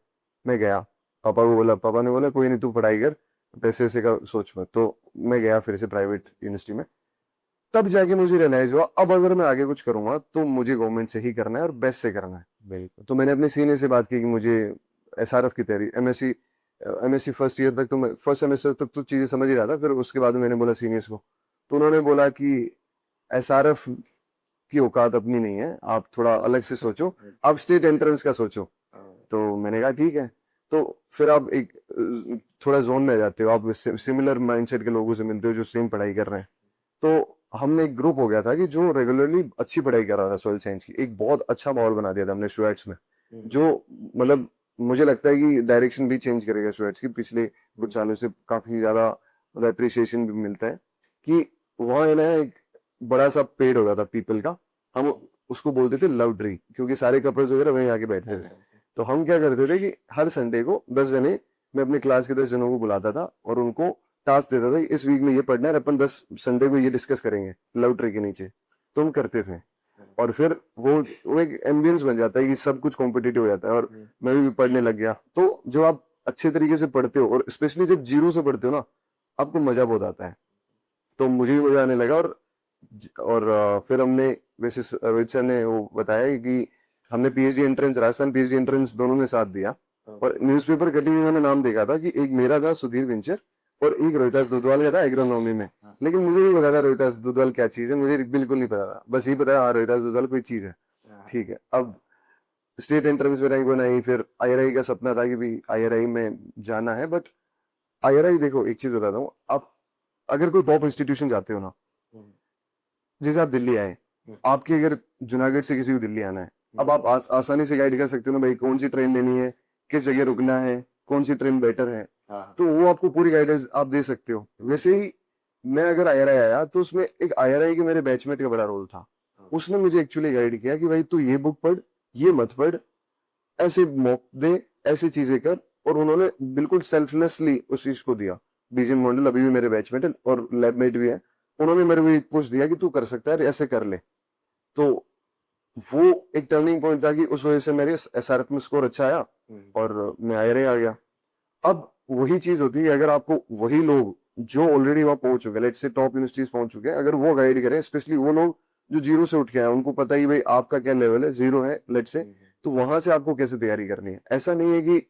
मैं गया, पापा ने बोला कोई नहीं, तू पढ़ाई कर, पैसे वैसे का सोच मत। तो मैं गया फिर से प्राइवेट यूनिवर्सिटी में। तब जाके मुझे रियलाइज हुआ अब अगर मैं आगे कुछ करूंगा तो मुझे गवर्नमेंट से ही करना है और बेस्ट से करना है। बिल्कुल। तो मैंने अपने सीनियर से बात की कि मुझे एसआरएफ की तैयारी, एमएससी एमएससी फर्स्ट ईयर तक तो मैं फर्स्ट सेमेस्टर तक तो चीज़ें समझ ही रहा था, फिर उसके बाद मैंने बोला सीनियर्स को, तो उन्होंने बोला कि एसआरएफ की औकात अपनी नहीं है, आप थोड़ा अलग से सोचो, आप स्टेट एंट्रेंस का सोचो। तो मैंने कहा ठीक है। तो फिर आप एक थोड़ा जोन में आ जाते हो, आप सिमिलर माइंडसेट के लोगों से मिलते हो जो सेम पढ़ाई कर रहे हैं। तो हमने एक ग्रुप हो गया था कि जो रेगुलरली अच्छी पढ़ाई कर रहा था सॉइल साइंस की, एक बहुत अच्छा माहौल बना दिया था हमने शुएट्स में, जो मतलब मुझे लगता है कि डायरेक्शन भी चेंज करेगा शुएट्स की। पिछले कुछ सालों से काफी ज्यादा मतलब अप्रिसिएशन भी मिलता है कि वहाँ है ना एक बड़ा सा पेड़ हो गया था पीपल का, हम उसको बोलते थे लव ट्री, क्योंकि सारे कपल्स वगैरह वहीं आके बैठते थे। तो हम क्या करते थे कि हर संडे को 10 जने, मैं अपने क्लास के 10 जनों को बुलाता था और उनको टास्क देता था इस वीक में ये पढ़ना है, अपन 10 संडे को ये डिस्कस करेंगे लव ट्री के नीचे। तो हम करते थे और फिर वो एक एम्बियंस बन जाता है कि सब कुछ कॉम्पिटिटिव हो जाता है और मैं भी पढ़ने लग गया। तो जब आप अच्छे तरीके से पढ़ते हो और स्पेशली जब जीरो से पढ़ते हो ना, आपको मजा बहुत आता है। तो मुझे भी मजा आने लगा और फिर हमने वैसे रोहित सर ने वो बताया कि हमने PhD entrance, Rajasthan PhD entrance दोनों ने साथ दिया और न्यूज़पेपर कटिंग में नाम देखा था कि एक मेरा था सुधीर विंचर और एक रोहितास दुधवाल का था एग्रोनॉमी में। लेकिन मुझे नहीं पता था रोहितास दुधवाल क्या चीज है, मुझे बिल्कुल नहीं पता था, बस ये पता है हाँ रोहितास दुधवाल कोई चीज है। ठीक है, अब स्टेट एंट्रेंस में रैंक बनाई, फिर आईआरआई का सपना था कि भी आईआरआई में जाना है। बट आईआरआई देखो एक चीज बताता हूँ, आप अगर कोई टॉप इंस्टीट्यूशन जाते हो ना, जैसे आप दिल्ली आए, आपके अगर जूनागढ़ से किसी को दिल्ली आना है, अब आप आसानी से गाइड कर सकते हो ना भाई कौन सी ट्रेन लेनी है, किस जगह रुकना है, कौन सी ट्रेन बेटर है। तो वो आपको पूरी गाइडेंस आप दे सकते हो। वैसे ही मैं अगर आईआरआई आया तो उसमें एक आईआरआई के मेरे बैचमेट का बड़ा रोल था। उसने मुझे एक्चुअली गाइड किया कि भाई तू ये बुक पढ़, ये मत पढ़, ऐसे मॉक दे, ऐसी चीजें कर। और उन्होंने बिल्कुल सेल्फलेसली उस चीज को दिया। बीजन मॉडल अभी भी मेरे बैचमेट है और लैबमेट भी है, उन्होंने मेरे को एक पुश दिया कि तू कर सकता है, ऐसे कर ले। तो वो एक टर्निंग पॉइंट था कि उस वजह से मेरे एसआरएफ में स्कोर अच्छा आया और मैं आईआरआई आ गया। अब वही चीज होती है, अगर आपको वही लोग जो ऑलरेडी वहां पहुंच चुके हैं, लेट्स से टॉप यूनिवर्सिटीज पहुंच चुके हैं, अगर वो गाइड करें, स्पेशली वो लोग जो जीरो से उठ के आए, उनको पता ही भाई आपका क्या लेवल है, जीरो है लेट्स से, तो वहां से आपको कैसे तैयारी करनी है। ऐसा नहीं है कि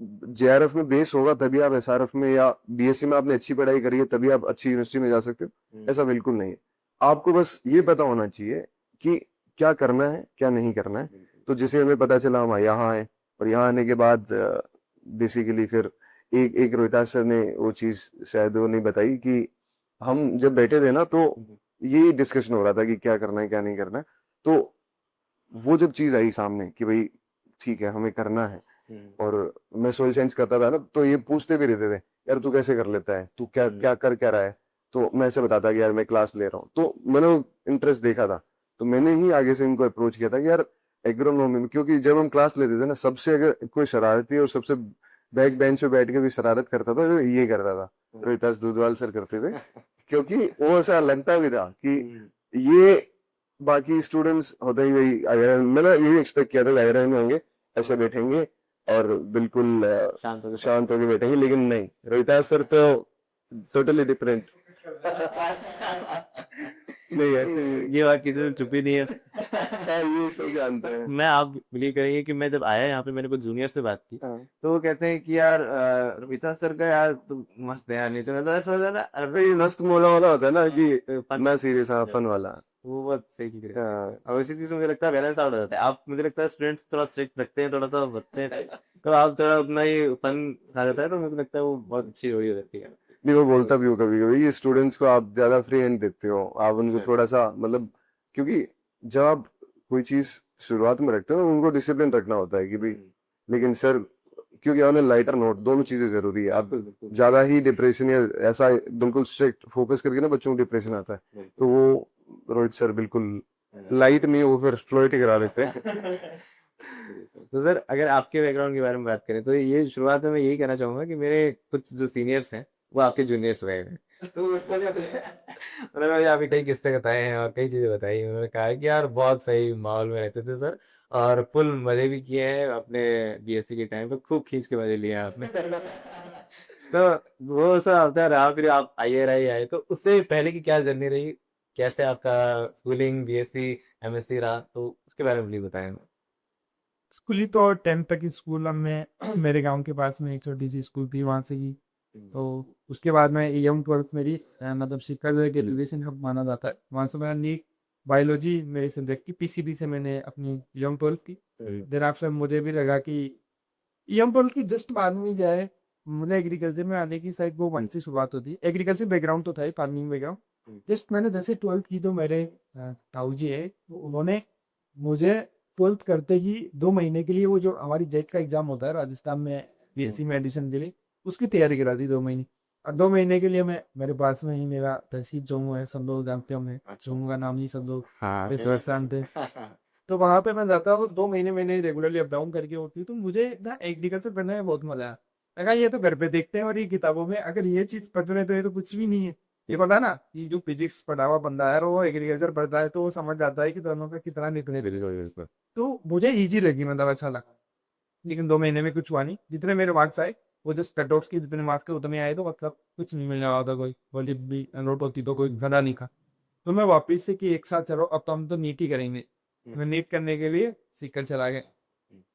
जेआरएफ में बेस होगा तभी आप एसआरएफ में या बीएससी में आपने अच्छी पढ़ाई करी है तभी आप अच्छी यूनिवर्सिटी में जा सकते हो, ऐसा बिल्कुल नहीं है। आपको बस ये पता होना चाहिए कि क्या करना है क्या नहीं करना है। तो जिसे हमें पता चला हम यहाँ आए और यहाँ आने के बाद बेसिकली फिर एक रोहितास सर ने वो चीज शायद वो नहीं बताई कि हम जब बैठे थे ना तो ये डिस्कशन हो रहा था कि क्या करना है क्या नहीं करना है। तो वो जब चीज आई सामने कि भाई ठीक है हमें करना है, और मैं सोइल साइंस करता था ना, तो ये पूछते भी रहते थे यार तू कैसे कर लेता है, तू क्या क्या कर क्या रहा है। तो मैं ऐसे बताता कि यार मैं क्लास ले रहा हूँ। तो मैंने इंटरेस्ट देखा था, तो मैंने ही आगे से इनको अप्रोच किया था कि यार एग्रोनॉमी में, क्योंकि जब हम क्लास लेते थे ना, सबसे अगर कोई शरारती और सबसे बैक बेंच पे बैठ के भी शरारत करता था, तो ये करता था रोहितास दूधवाल सर करते थे। क्योंकि वो ऐसा लगता भी था कि ये बाकी स्टूडेंट्स होते ही वही मैंने यही एक्सपेक्ट किया था आईआईएम में होंगे, ऐसे बैठेंगे और बिल्कुल शांत होकर बैठेंगे, लेकिन नहीं, रोहितास सर तो टोटली डिफरेंट। नहीं ऐसे ये बात किसी से छुपी नहीं है। ये सब जानते हैं। मैं आप बिलीव करेंगे कि मैं जब आया यहाँ पे मैंने कुछ जूनियर से बात की, तो वो कहते हैं कि यार रोहिता सर का यार तुम मस्त है यार, नीचे मतलब ऐसा होता है ना, अरे ये मस्त मोला वाला होता है ना कि फन ना सीरियस, हाँ फन वाला। वो बहुत सही चीज है। हाँ, और इसी चीज से मुझे लगता है बैलेंस आउट हो जाता है। आप मुझे लगता है स्टूडेंट थोड़ा स्ट्रिक्ट रखते हैं, थोड़ा सा बनते हैं, तो आप थोड़ा उतना ही फन आ जाता है, तो मुझे लगता है वो बहुत अच्छी हो जाती है। नहीं वो बोलता भी हो कभी कभी, ये स्टूडेंट्स को आप ज्यादा फ्री हैंड देते हो, आप उनको थोड़ा सा मतलब, क्योंकि जब आप कोई चीज शुरुआत में रखते हो उनको डिसिप्लिन रखना होता है कि भाई, लेकिन सर क्योंकि ऑन लाइटर नोट दोनों चीजें जरूरी है। आप ज्यादा ही डिप्रेशन या ऐसा बिल्कुल स्ट्रिक्ट फोकस करके ना बच्चों को डिप्रेशन आता है, तो वो रोहित सर बिल्कुल लाइट नहीं, वो फिर फ्लोइट करा देते हैं। तो सर अगर आपके बैकग्राउंड के बारे में बात करें, तो ये शुरुआत में मैं यही कहना चाहूंगा कि मेरे कुछ जो सीनियर्स हैं वो आपके जूनियर्स रहे हैं। तो उन्होंने मुझे आपकी कई किस्से बताए हैं और कई चीजें बताई। उन्होंने कहा है कि यार बहुत सही माहौल में रहते थे सर, और फुल मजे भी किए हैं अपने बीएससी के टाइम पे, खूब खींच के मजे लिए हैं आपने। तो वो सब होता रहा, फिर आप आईआरआई आए, तो उससे पहले की क्या जर्नी रही, कैसे आपका स्कूलिंग बीएससी एमएससी रहा, तो उसके बारे में प्लीज बताएं। खुली तो 10th तक ही स्कूल अब मैं मेरे गांव के पास में एक छोटी सी स्कूल थी वहाँ से ही। तो उसके बाद में एम 12 मेरी मतलब शिक्षा जो है ग्रेजुएशन हब माना जाता है, वहाँ से मैं नीट बायोलॉजी मेरे सब्जेक्ट की पीसीबी से मैंने अपनी एम 12 की। देन आपसे मुझे भी लगा कि एम 12 की जस्ट बाद में जाए, मुझे एग्रीकल्चर में आने की शायद वो वहीं से शुरुआत होती है। एग्रीकल्चर बैकग्राउंड तो था ही, फार्मिंग बैकग्राउंड। जस्ट मैंने जैसे 12th की तो मेरे ताऊ जी है, तो उन्होंने मुझे 12th करते ही 2 महीने के लिए वो जो हमारी जेट का एग्जाम होता है राजस्थान में बीएससी में एडमिशन के लिए, उसकी तैयारी करा दी 2 महीने। और 2 महीने के लिए मैं मेरे पास में ही मेरा तहसील जम्मू है, सब लोग जानते होंगे जम्मू का नाम ही सब लोग हाँ इस वर्ष जानते हैं। तो वहाँ पे मैं जाता हूँ 2 महीने मैंने रेगुलरली अप डाउन करके होती, तो मुझे ना एग्रीकल्चर पढ़ने में बहुत मजा आया। मैं कहा ये तो घर पे देखते हैं और ये किताबों में, अगर ये चीज पढ़ रहे तो ये तो कुछ भी नहीं है। ये पता ना कि जो फिजिक्स पढ़ा हुआ बंदा है और वो एग्रीकल्चर पढ़ता है तो वो समझ जाता है कि दोनों का कितना निकले। बिल्कुल बिल्कुल। तो मुझे इजी लगी, मतलब अच्छा लगा। लेकिन 2 महीने में कुछ हुआ नहीं, जितने मेरे मार्क्स आए वो जस्ट कट ऑफ की जितने मार्क्स के उतने आए, तो मतलब कुछ नहीं मिलने वाला था, कोई बोली भी नोट होती तो कोई घना नहीं था। तो मैं वापिस से कि एक साथ चलो अब तो हम तो नीट ही करेंगे। मैं नीट करने के लिए सीकर चला गया।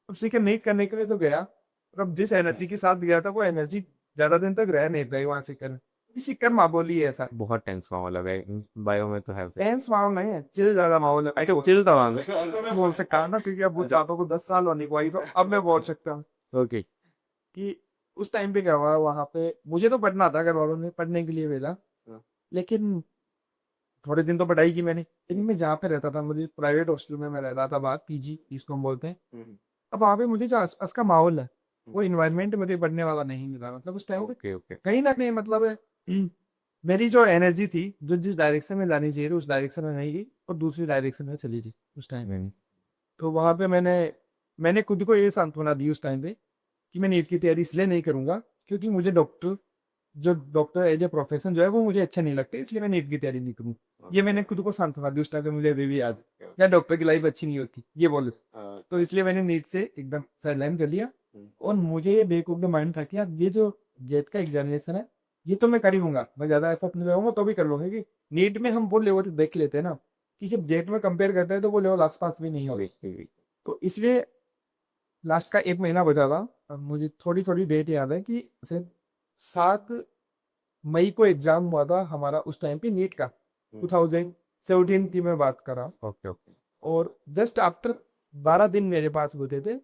अब सीकर नीट करने के लिए तो गया, और अब जिस एनर्जी के साथ गया था वो एनर्जी ज्यादा दिन तक रह नहीं पाई वहां सीकर। सीकर माँ बोली है ऐसा, बहुत टेंस माहौल है बायो में तो है टेंस माहौल नहीं है, चिल ज्यादा माहौल है। अच्छा चिल था वहां पे, तो मैं बोल सकता हूँ ना, क्योंकि अब वो चाहता को 10 साल होने को आई, तो अब मैं बोल सकता हूँ ओके। कि उस टाइम पे क्या हुआ वहां पे। मुझे तो पढ़ना था, घर वालों ने पढ़ने के लिए भेजा, लेकिन थोड़े दिन तो पढ़ाई की मैंने। लेकिन मैं जहाँ पे रहता था, मुझे प्राइवेट हॉस्टल में मैं रहता था, बात पीजी जिसको हम बोलते हैं। अब वहाँ पे मुझे जो आसपास का माहौल है, वो इन्वायरमेंट मुझे पढ़ने वाला नहीं मिला। मतलब उस टाइम पे ओके ओके। कहीं ना कहीं मतलब मेरी जो एनर्जी थी जो जिस डायरेक्शन में जानी चाहिए थी उस डायरेक्शन में नहीं गई और दूसरी डायरेक्शन में चली थी उस टाइम में। तो वहाँ पे मैंने खुद को ये सांत्वना दी उस टाइम पे कि मैं नीट की तैयारी इसलिए नहीं करूंगा क्योंकि मुझे डॉक्टर एज ए प्रोफेशन जो है वो मुझे अच्छा नहीं लगता, इसलिए मैं नीट की तैयारी नहीं करूँ। ये मैंने खुद को सांत्वना दी उस टाइम पे, मुझे अभी भी याद है। या डॉक्टर की लाइफ अच्छी नहीं होती ये बोलो, तो इसलिए मैंने नीट से एकदम साइडलाइन कर लिया। और मुझे ये बेवकूफ का माइंड था कि यार ये जो जेट का एग्जामिनेशन है ये तो मैं कर ही लूंगा, मैं ज्यादा एफर्ट नहीं लगाऊंगा तो भी कर लूंगा। कि नीट में हम वो लेवल देख लेते हैं ना कि जब जेट में कंपेयर करते हैं तो वो लेवल आसपास भी नहीं होगी। तो इसलिए लास्ट का 1 महीना बचा था। अब मुझे थोड़ी थोड़ी डेट याद है कि उसे 7 मई को एग्जाम हुआ था हमारा उस टाइम पे नीट का, 2017 की मैं बात कर रहा हूँ। Okay okay. और जस्ट आफ्टर 12 दिन मेरे पास होते थे,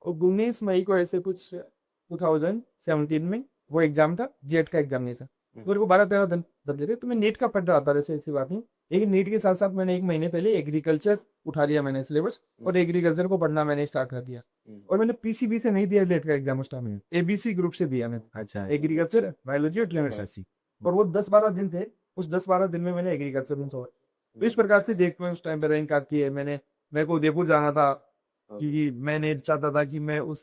और 19 मई को ऐसे कुछ 2017 में वो एग्जाम था, जेट का एग्जामिनेशन। मेरे को 12-13 दिन दब देते, तो मैं नीट का पढ़ रहा था वैसे, ऐसी बात नहीं। लेकिन नीट के साथ साथ मैंने 1 महीने पहले एग्रीकल्चर उठा लिया मैंने सिलेबस, और एग्रीकल्चर को पढ़ना मैंने स्टार्ट कर दिया। और मैंने पीसीबी से नहीं दिया नेट का एग्जाम उस टाइम में, एबीसी ग्रुप से दिया मैंने, अच्छा एग्रीकल्चर बायोलॉजी और केमिस्ट्री। और वो 10-12 दिन थे, उस 10-12 दिन में मैंने एग्रीकल्चर में सोचा। तो इस प्रकार से देखते हुए उस टाइम पे रैंक आती है। मेरे को उदयपुर जाना था क्योंकि मैंने चाहता था कि मैं उस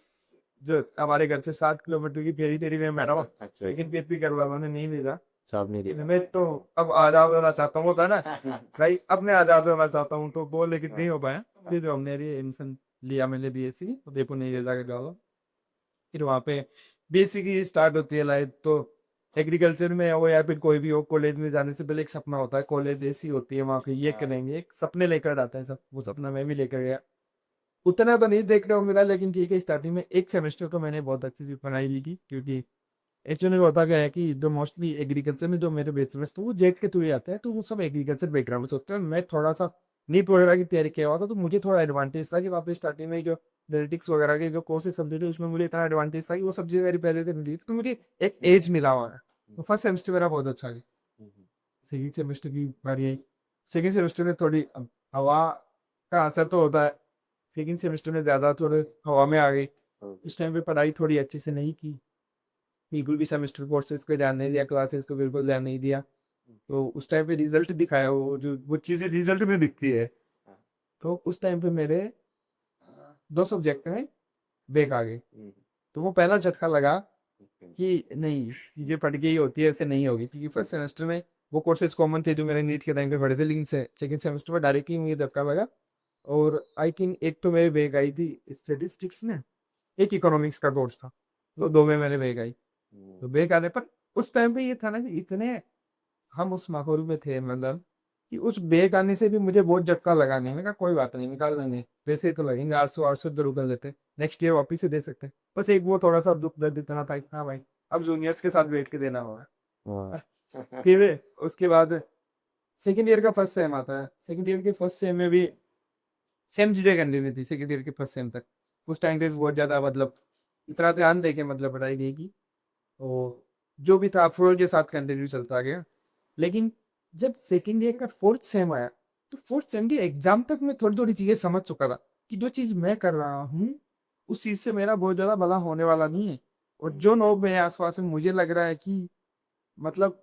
जो हमारे घर से 7 किलोमीटर की फेरी तेरी में बैठा हूँ, अच्छा लेकिन फिर भी घर वालों ने नहीं भेजा। सब नहीं दिया। मैं तो अब आजाद होना चाहता हूँ, होता है ना भाई, अपने आजाद होना चाहता हूँ, तो वो लेकिन नहीं हो पाया। फिर जो हमने एडमिशन लिया मैंने बीएससी, उदयपुर नहीं ले जाकर जाओ। फिर वहाँ पे बीएससी की स्टार्ट होती है लाइफ। तो एग्रीकल्चर में हो या फिर कोई भी हो, कॉलेज में जाने से पहले एक सपना होता है, कॉलेज ऐसी होती है वहाँ पे ये करेंगे, एक सपने लेकर आता है सब। वो सपना मैं भी लेकर गया। उतना तो नहीं देखने को मिला, लेकिन ठीक है, स्टार्टिंग में एक सेमेस्टर तो मैंने बहुत अच्छी सी पढ़ाई भी की। क्योंकि एक्चुअली होता क्या है कि जो मोस्टली एग्रीकल्चर में जो मेरे बैचलर्स तो वो जेट के थ्रू ही आते हैं, तो वो सब एग्रीकल्चर बैकग्राउंड से होते हैं। मैं थोड़ा सा नीट वगैरह की तैयारी किया हुआ था, तो मुझे थोड़ा एडवांटेज था कि वहाँ पे स्टार्टिंग में जो जेनेटिक्स वगैरह के जो कोर्सेज सब्जेक्ट है उसमें मुझे इतना एडवांटेज था कि वो सब्जेक्ट मेरी पहले से मिली थी, तो मुझे एक एज मिला हुआ है। तो फर्स्ट सेमेस्टर मेरा बहुत अच्छा गया। सेकेंड सेमेस्टर की बारी आई। सेकेंड सेमेस्टर में थोड़ी हवा का असर तो होता है, सेकेंड सेमेस्टर में ज़्यादा थोड़े हवा में आ गई। उस टाइम पे पढ़ाई थोड़ी अच्छे से नहीं की, बिल्कुल भी सेमेस्टर कोर्सेज को ध्यान नहीं दिया, क्लासेस को बिल्कुल ध्यान नहीं दिया। तो उस टाइम पे रिजल्ट दिखाया, वो चीज़ें रिजल्ट में दिखती है। तो उस टाइम पे मेरे 2 सब्जेक्ट में बैक आ गए। तो वो पहला झटका लगा कि नहीं, चीज़ें पढ़ के ही होती है, ऐसे नहीं होगी। क्योंकि फर्स्ट सेमेस्टर में वो कोर्सेज कॉमन थे जो मेरे नीट के टाइम पे पढ़े थे, लेकिन सेकेंड सेमेस्टर में डायरेक्टली मुझे धक्का लगा। और आई थिंक एक तो मेरे बैक आई थी स्टेटिस्टिक्स में, एक इकोनॉमिक्स का कोर्स था, तो दो में मेरे बैक आई। तो बैक आने पर उस टाइम पे ये था ना कि इतने हम उस माहौल में थे, मतलब कि उस बैग आने से भी मुझे बहुत झटका लगा। नहीं, मैंने कहा कोई बात नहीं, निकाल लेंगे, पैसे तो लगेंगे 800 तो रुपये लेते, नेक्स्ट ईयर वापिस से दे सकते हैं। बस एक वो थोड़ा सा दुख दर्द इतना था कि हाँ भाई अब जूनियर्स के साथ बैठ के देना होगा। हाँ। फिर उसके बाद सेकेंड ईयर का फर्स्ट सेम आता है। सेकेंड ईयर के फर्स्ट सेम में भी सेम चीज़ें करनी हुई थी सेकेंड ईयर के फर्स्ट सेम तक। उस टाइम पे बहुत ज़्यादा मतलब इतना ध्यान दे के मतलब पढ़ाई नहीं की, और जो भी था फ्लोर के साथ कंटिन्यू चलता गया। लेकिन जब सेकेंड ईयर का फोर्थ सेम आया तो फोर्थ सेम के एग्जाम तक मैं थोड़ी थोड़ी चीज़ें समझ चुका था कि जो चीज़ मैं कर रहा हूँ उस चीज़ से मेरा बहुत ज़्यादा भला होने वाला नहीं है, और जो लोग मेरे आसपास में मुझे लग रहा है कि मतलब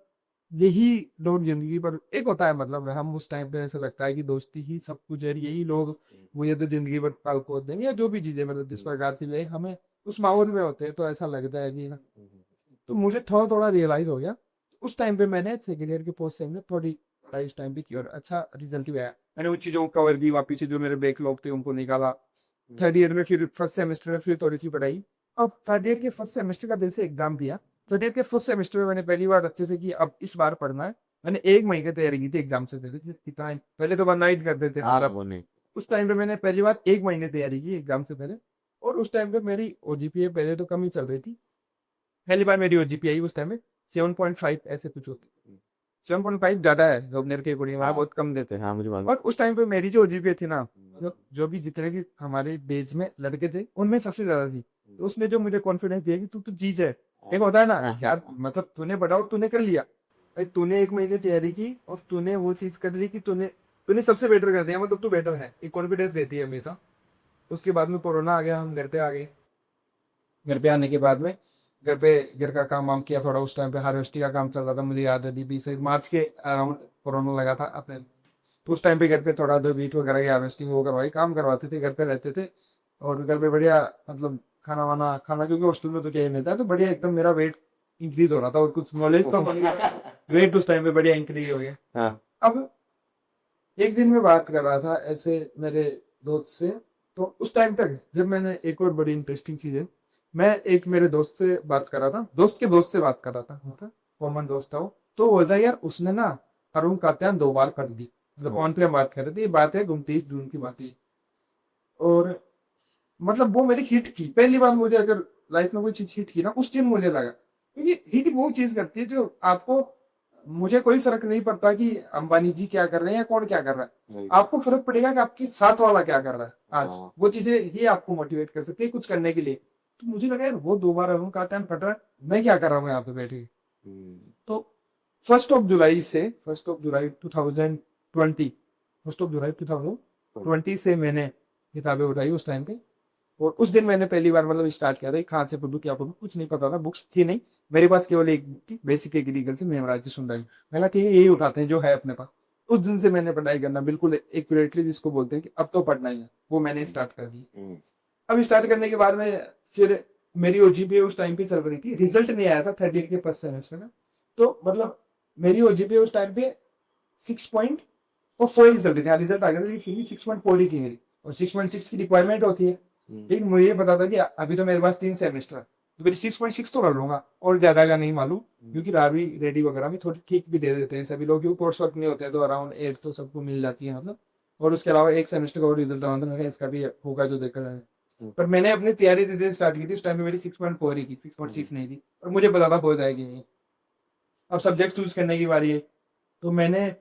यही लोग जिंदगी पर एक होता है, मतलब हम उस टाइम पे ऐसा लगता है कि दोस्ती ही सब कुछ है, यही लोग मुझे तो जिंदगी भर पाल पोस देंगे, या जो भी चीजें मतलब जिस प्रकार की ले हमें उस माहौल में होते हैं तो ऐसा लगता है कि ना। तो मुझे थोड़ा थोड़ा रियलाइज हो गया उस टाइम पे। मैंने सेकेंड ईयर के पोस्ट सेम में थोड़ी पढ़ाई उस टाइम पे की और अच्छा रिजल्ट भी आया। मैंने उन चीज़ों को कवर की, वापिस से जो मेरे बैकलॉग थे उनको निकाला। थर्ड ईयर में फिर फर्स्ट सेमेस्टर में फिर थोड़ी सी पढ़ाई। अब थर्ड ईयर के फर्स्ट सेमेस्टर का जैसे एग्जाम दिया, थर्ड ईयर के फर्स्ट सेमेस्टर में मैंने पहली बार अच्छे से की, अब इस बार पढ़ना है। मैंने 1 महीने तैयारी की थी एग्जाम से पहले, कितना पहले तो 1 नाइट करते थे आप हमारा। वो नहीं उस टाइम पे मैंने पहली बार 1 महीने तैयारी की एग्जाम से पहले, और उस टाइम पे मेरी ओजीपीए पहले तो कम ही चल रही थी। पहली बार मेरी ओजीपीए आई उस टाइम में 7.5 ऐसे कुछ होती। 7.5 ज़्यादा है, गवर्नर के अकॉर्डिंग वहाँ बहुत कम देते हैं। हाँ मुझे मालूम और उस टाइम पे मेरी जो ओजीपीए थी ना, जो भी जितने भी हमारे बेच में लड़के थे उनमें सबसे ज्यादा थी। तो उसने जो मुझे कॉन्फिडेंस दिया कि तू तो चीज है। एक होता है ना यार, मतलब तूने बढ़ाओ, तूने कर लिया भाई, तूने 1 महीने तैयारी की और तूने वो चीज कर ली कि तूने तूने सबसे बेटर कर दिया, मतलब तू बेटर है, एक कॉन्फिडेंस देती है हमेशा। उसके बाद में कोरोना आ गया, हम घर पे आ गए। घर पे आने के बाद में घर पे घर का काम वाम किया थोड़ा। उस टाइम पे हार्वेस्टिंग का काम चल रहा था, मुझे याद है 20 मार्च के अराउंड कोरोना लगा था अपने। तो उस टाइम पे घर पे थोड़ा दो बीट वगैरह की हार्वेस्टिंग वो करवाई, काम करवाते थे, घर पे रहते थे। और घर पे बढ़िया मतलब खाना वाना खाना, क्योंकि हॉस्टल में तो क्या ही मिलता है, तो बढ़िया एकदम मेरा वेट इंक्रीज हो रहा था और कुछ नॉलेज तो वेट उस टाइम पे बढ़िया इंक्रीज हो गया। हाँ। अब एक दिन मैं बात कर रहा था ऐसे मेरे दोस्त से, तो उस टाइम तक जब मैंने एक और बड़ी इंटरेस्टिंग चीज है, मैं एक मेरे दोस्त से बात कर रहा था, दोस्त के दोस्त से बात कर रहा था, मतलब कॉमन दोस्त था वो। तो बोलता है यार उसने ना अरुण कात्यायन 2 बार कर दी, मतलब ऑन पे हम बात कर रहे थे, ये बात है 29 जून की बात है। और मतलब वो मेरी हिट की पहली बार, मुझे अगर लाइफ में कोई चीज हिट की ना उस दिन मुझे लगा, क्योंकि हिट वो चीज करती है जो आपको, मुझे कोई फर्क नहीं पड़ता कि अंबानी जी क्या कर रहे हैं या कौन क्या कर रहा है, आपको फर्क पड़ेगा कि आपके साथ वाला क्या कर रहा है आज। हाँ। वो चीजें ही आपको मोटिवेट कर सकती है कुछ करने के लिए। तो मुझे लगा यार वो 2 बार अरुण का टाइम फट रहा है, मैं क्या कर रहा हूँ यहाँ पे बैठे। तो 1 जुलाई से 1 जुलाई 2020 1 जुलाई 2020 से मैंने किताबें उठाई उस टाइम पे। और उस दिन मैंने पहली बार मतलब स्टार्ट किया था, कहाँ से पढ़ूँ क्या पढ़ूँ कुछ नहीं पता था, बुक्स थी नहीं मेरे पास, केवल एक बुक थी बेसिक एग्रीकल्चर से मेमराइज सुंदर। मैंने ठीक है यही उठाते हैं जो है अपने पास। उस दिन से मैंने पढ़ाई करना बिल्कुल एक्यूरेटली जिसको बोलते हैं कि अब तो पढ़ना ही है, वो मैंने स्टार्ट कर दी। अब स्टार्ट करने के बाद में फिर मेरी ओजीपीए उस टाइम पे चल रही थी, रिजल्ट नहीं आया था थर्ड ईयर के फर्स्ट सेमेस्टर में। तो मतलब मेरी ओजीपीए उस टाइम पे 6.4 रिजल्ट थे, रिजल्ट आ गया था, लेकिन फिर भी 6.4 ही थी मेरी, और 6.6 की रिक्वायरमेंट होती है। लेकिन मुझे ये पता था कि अभी तो मेरे पास 3 सेमेस्टर है, तो मेरी 6.6 तो कर लूंगा, और ज्यादा का नहीं मालूम, क्योंकि रावी रेडी वगैरह भी थोड़ी ठीक भी दे देते हैं सभी लोग, क्योंकि कोर्स वर्क नहीं होते हैं, तो अराउंड 8 तो सबको मिल जाती है मतलब। और उसके अलावा एक सेमेस्टर का और रिजल्ट आना था, इसका भी होगा जो देखा जाए। पर मैंने अपनी तैयारी जिस स्टार्ट की थी उस टाइम में मेरी 6.4 ही थी, 6.6 नहीं थी, और मुझे पता था बहुत आएगी नहीं। अब सब्जेक्ट चूज करने की बारी है, तो मैंने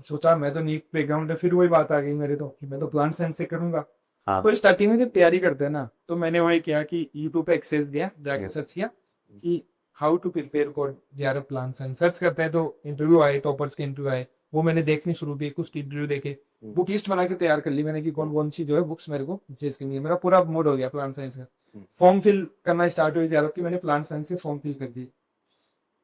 सोचा मैं तो नीट बैकग्राउंड है, फिर वही बात आ गई मेरे तो कि मैं तो प्लांट साइंस से करूंगा। हाँ तो स्टार्टिंग में जब तैयारी करते हैं ना, तो मैंने वही किया कि यूट्यूब पे एक्सेस दिया, जाके सर्च किया कि how to prepare for JRF plant science. Search करते हैं तो इंटरव्यू आए, टॉपर्स के इंटरव्यू आए, वो मैंने देखनी शुरू की, कुछ इंटरव्यू देखे, बुक लिस्ट बना के तैयार कर ली मैंने कि कौन कौन सी जो है बुक्स मेरे को परचेज करनी है। मेरा पूरा मूड हो गया प्लांट साइंस का। फॉर्म फिल करना स्टार्ट हुई जेआरएफ की, मैंने प्लांट साइंस से फॉर्म फिल कर दी।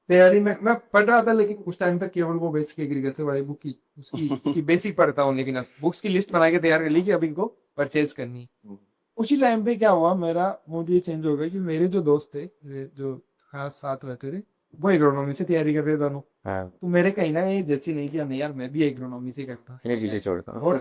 तैयारी में मैं पढ़ रहा था, लेकिन उस टाइम तक केवल वो बेसिक एग्रीकल्चर वाली बुक की उसकी बेसिक पढ़ता हूँ, लेकिन बुक्स की लिस्ट बना के तैयार कर ली कि अभी इनको परचेज करनी है। उसी टाइम पे क्या हुआ, मेरा मूड ये चेंज हो गया कि मेरे जो दोस्त थे, मेरे जो खास साथ रहते थे, वो एग्रोनॉमी से तैयारी कर रहे थे दोनों। हाँ तो मेरे कहीं ना कहीं जैसी नहीं किया, नहीं यार मैं भी एग्रोनॉमी से करता। इन्हें पीछे छोड़ता हूँ और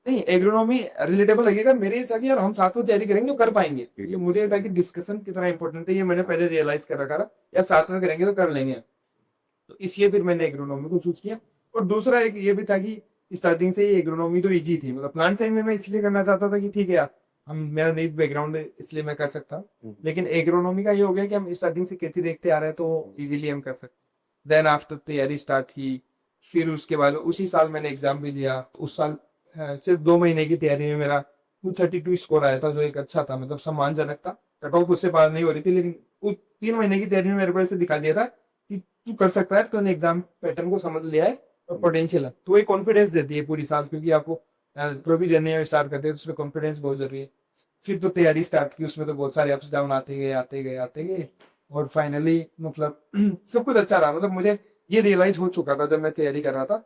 नहीं, एग्रोनॉमी रिलेटेबल लगेगा मेरे साथ यार, हम साथ में तैयारी करेंगे तो कर पाएंगे। ये मुझे था कि डिस्कशन कितना इंपॉर्टेंट है, ये मैंने पहले रियलाइज कर रखा था, यार साथ में करेंगे तो कर लेंगे। तो इसलिए फिर मैंने एग्रोनॉमी को चूज किया। और दूसरा एक ये भी था कि स्टार्टिंग से ही एग्रोनॉमी तो इजी थी, मतलब प्लांट साइंस में मैं इसलिए करना चाहता था कि ठीक है यार, हम मेरा नीट बैकग्राउंड है इसलिए मैं कर सकता हूँ, लेकिन एग्रोनॉमी का ये हो गया कि हम स्टार्टिंग से खेती देखते आ रहे हैं तो इजीली हम कर सकते। देन आफ्टर तैयारी स्टार्ट की, फिर उसके बाद उसी साल मैंने एग्जाम भी दिया। उस साल सिर्फ 2 महीने की तैयारी में मेरा 232 स्कोर आया था, जो एक अच्छा था, मतलब सम्मानजनक था। कट ऑफ उससे पार नहीं हो रही थी, लेकिन उस 3 महीने की तैयारी में मेरे को ऐसे दिखा दिया था कि तू कर सकता है, तूने एग्जाम पैटर्न को समझ लिया है और पोटेंशियल है, तो ये कॉन्फिडेंस देती है पूरी साल, क्योंकि आपको कोई भी जर्नी में स्टार्ट करते हैं तो उसमें कॉन्फिडेंस बहुत जरूरी है। फिर तो तैयारी स्टार्ट की, उसमें तो बहुत सारे अप्स डाउन आते गए आते गए आते गए, और फाइनली मतलब सब कुछ अच्छा रहा। मतलब मुझे ये रियलाइज हो चुका था जब मैं तैयारी कर रहा था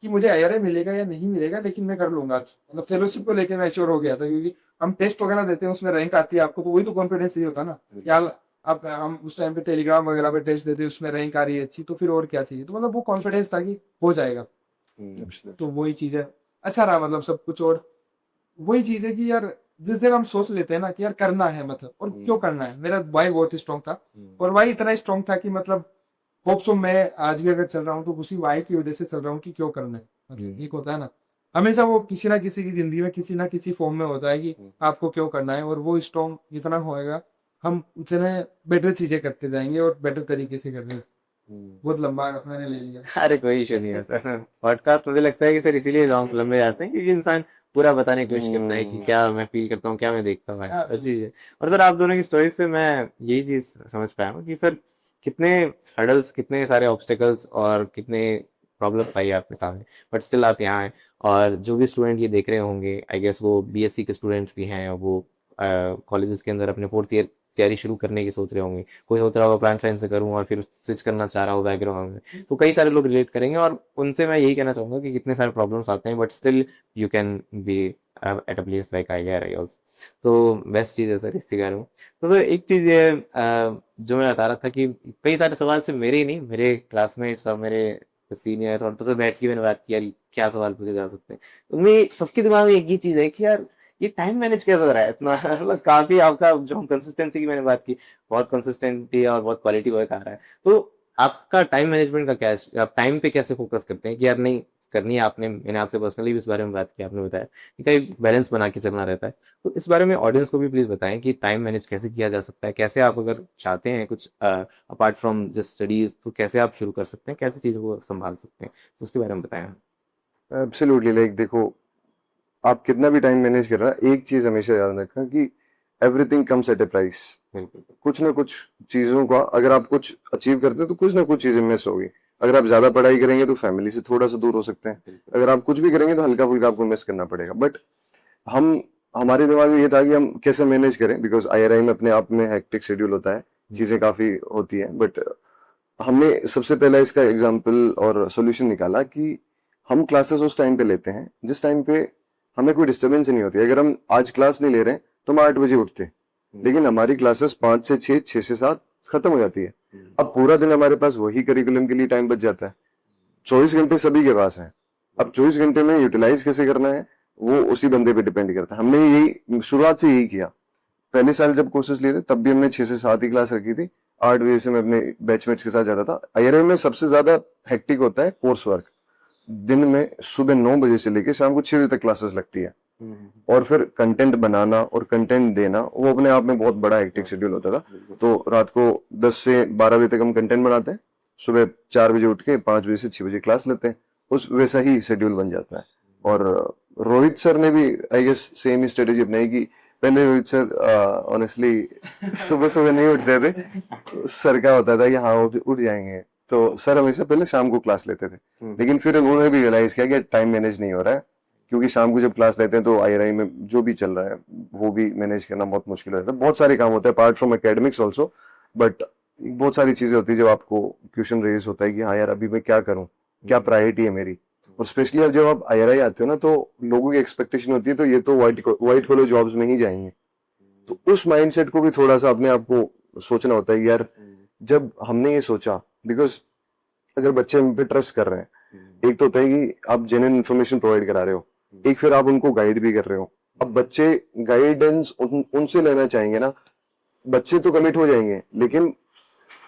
कि मुझे आईआरए मिलेगा या नहीं मिलेगा, लेकिन मैं कर लूंगा आज। मतलब फेलोशिप को लेकर मैं श्योर हो गया था, क्योंकि हम टेस्ट वगैरह देते हैं उसमें रैंक आती है आपको, तो वही तो कॉन्फिडेंस ये होता है ना यार। आप हम उस टाइम पे टेलीग्राम वगैरह पे टेस्ट देते उसमें रैंक आ रही है अच्छी, तो फिर और क्या चाहिए। तो मतलब वो कॉन्फिडेंस था कि हो जाएगा। तो वही चीज है, अच्छा रहा मतलब सब कुछ। और वही चीज है कि यार जिस दिन हम सोच लेते हैं ना कि यार करना है, मतलब और क्यों करना है, मेरा वाई बहुत स्ट्रांग था। और वाई इतना स्ट्रांग था कि मतलब होप सो मैं आज भी अगर चल रहा हूँ तो उसी वाई की वजह से चल रहा हूँ कि क्यों करना है। मतलब एक होता है ना, हमेशा वो किसी ना किसी की जिंदगी में किसी ना किसी फॉर्म में होता है कि आपको क्यों करना है, और वो स्ट्रांग जितना होएगा हम उतने बेटर चीजें करते जाएंगे और बेटर तरीके से करेंगे। बहुत लंबा मैंने ले लिया। अरे कोई इशू नहीं है सर, पॉडकास्ट मुझे लगता है कि सर इसीलिए लॉन्ग लंबे जाते हैं क्योंकि इंसान पूरा बताने की कोशिश करता है कि क्या मैं फील करता हूँ, क्या मैं देखता हूँ। हाँ, अच्छी चीज़ है। और सर आप दोनों की स्टोरी से मैं यही चीज़ समझ पाया हूँ कि सर कितने हर्डल्स, कितने सारे ऑब्स्टेकल्स और कितने प्रॉब्लम आई आपके सामने, बट स्टिल आप यहाँ हैं। और जो भी स्टूडेंट ये देख रहे होंगे, आई गेस वो बीएससी के स्टूडेंट्स भी हैं, और वो कॉलेजेस के अंदर अपने फोर्थ ईयर तैयारी शुरू करने की सोच रहे होंगे। कोई सोच रहा होगा प्लांट साइंस से करूँ और फिर स्विच करना चाह रहा हो बैकग्राउंड में, तो कई सारे लोग रिलेट करेंगे। और उनसे मैं यही कहना चाहूँगा कि कितने सारे प्रॉब्लम्स आते हैं, but still you can be at a place like I also. तो बेस्ट चीज़ है सर इसके बारे में। तो सर एक चीज़ ये जो मैं बता रहा था कि कई सारे सवाल सिर्फ मेरे ही नहीं, मेरे क्लासमेट्स और मेरे सीनियर और तो बैठ के मैंने बात की यार क्या सवाल पूछे जा सकते हैं, उनमें सबके दिमाग में एक ही चीज़ है कि यार ये टाइम मैनेज कैसे हो रहा है इतना मतलब काफी आपका जो हम कंसिस्टेंसी की मैंने बात की, बहुत कंसिस्टेंटी और बहुत क्वालिटी वर्क आ रहा है। तो आपका टाइम मैनेजमेंट का क्या है, आप टाइम पे कैसे फोकस करते हैं कि यार नहीं करनी है आपने, मैंने आपसे पर्सनली भी इस बारे में बात की, आपने बताया कि कई बैलेंस बना के चलना रहता है। तो इस बारे में ऑडियंस को भी प्लीज बताएं कि टाइम मैनेज कैसे किया जा सकता है, कैसे आप अगर चाहते हैं कुछ अपार्ट फ्रॉम जस्ट स्टडीज तो कैसे आप शुरू कर सकते हैं, कैसे चीज़ों को संभाल सकते हैं, तो उसके बारे में बताएं। एब्सोल्युटली, लाइक देखो, आप कितना भी टाइम मैनेज कर रहा है, एक चीज हमेशा याद रखना कि everything comes at A price. बिल्कुल। कुछ ना कुछ चीजों का अगर आप कुछ अचीव करते हैं तो कुछ ना कुछ चीजें मिस होगी। अगर आप ज्यादा पढ़ाई करेंगे तो फैमिली से थोड़ा सा दूर हो सकते हैं, अगर आप कुछ भी करेंगे तो हल्का फुल्का आपको मिस करना पड़ेगा। बट हम हमारे दिमाग में ये था कि हम कैसे मैनेज करें, बिकॉज आईआरआई में अपने आप में हेक्टिक शेड्यूल होता है, चीजें काफी होती है। बट हमने सबसे पहला इसका एग्जाम्पल और सोल्यूशन निकाला कि हम क्लासेस उस टाइम पे लेते हैं जिस टाइम पे हमें कोई डिस्टर्बेंस नहीं होती। अगर हम आज क्लास नहीं ले रहे हैं तो हम 8 बजे उठते हैं, लेकिन हमारी क्लासेस 5 से 6, 6 से 7 खत्म हो जाती है। अब पूरा दिन हमारे पास वही करिकुलम के लिए टाइम बच जाता है। 24 घंटे सभी के पास है। अब 24 घंटे में यूटिलाइज कैसे करना है वो उसी बंदे पे डिपेंड करता है। हमने यही शुरुआत से यही किया। पहले साल जब कोर्सेज लिए थे तब भी हमने 6 से 7 ही क्लास रखी थी। 8 बजे से मैं अपने बैचमेट्स के साथ जाता था। आईआरआई में सबसे ज्यादा हेक्टिक होता है कोर्स वर्क। दिन में सुबह 9 बजे से लेकर शाम को 6 बजे तक क्लासेस लगती है, और फिर कंटेंट बनाना और कंटेंट देना वो अपने आप में बहुत बड़ा हेक्टिक शेड्यूल होता था। तो रात को 10 से 12 बजे तक हम कंटेंट बनाते हैं, सुबह 4 बजे उठ के 5 बजे से 6 बजे क्लास लेते हैं। उस वैसा ही शेड्यूल बन जाता है। और रोहित सर ने भी आई गेस सेम ही स्ट्रेटेजी अपनाई कि पहले रोहित सर ऑनेस्टली सुबह सुबह नहीं उठते थे। सर का होता था कि हाँ उठ जाएंगे, तो सर हमेशा पहले शाम को क्लास लेते थे। लेकिन फिर उन्होंने भी रियलाइज किया कि टाइम मैनेज नहीं हो रहा है, क्योंकि शाम को जब क्लास लेते हैं तो आईआरआई में जो भी चल रहा है वो भी मैनेज करना बहुत मुश्किल हो जाता है। बहुत सारे काम होते हैं apart from academics also, but बहुत सारी चीजें होती है जब आपको क्वेश्चन रेज होता है कि हाँ यार अभी मैं क्या करूँ, क्या प्रायोरिटी है मेरी। और स्पेशली अब जब आप आईआरआई आते हो ना तो लोगों की एक्सपेक्टेशन होती है तो ये तो व्हाइट कॉलर जॉब्स में ही जाएंगे। तो उस माइंडसेट को भी थोड़ा सा अपने आप को सोचना होता है यार, जब हमने ये सोचा, बिकॉज अगर बच्चे हम पे ट्रस्ट कर रहे हैं, एक तो होता है कि आप जेन्युइन इन्फॉर्मेशन प्रोवाइड करा रहे हो, एक फिर आप उनको गाइड भी कर रहे हो। अब बच्चे गाइडेंस उनसे लेना चाहेंगे ना, बच्चे तो कमिट हो जाएंगे लेकिन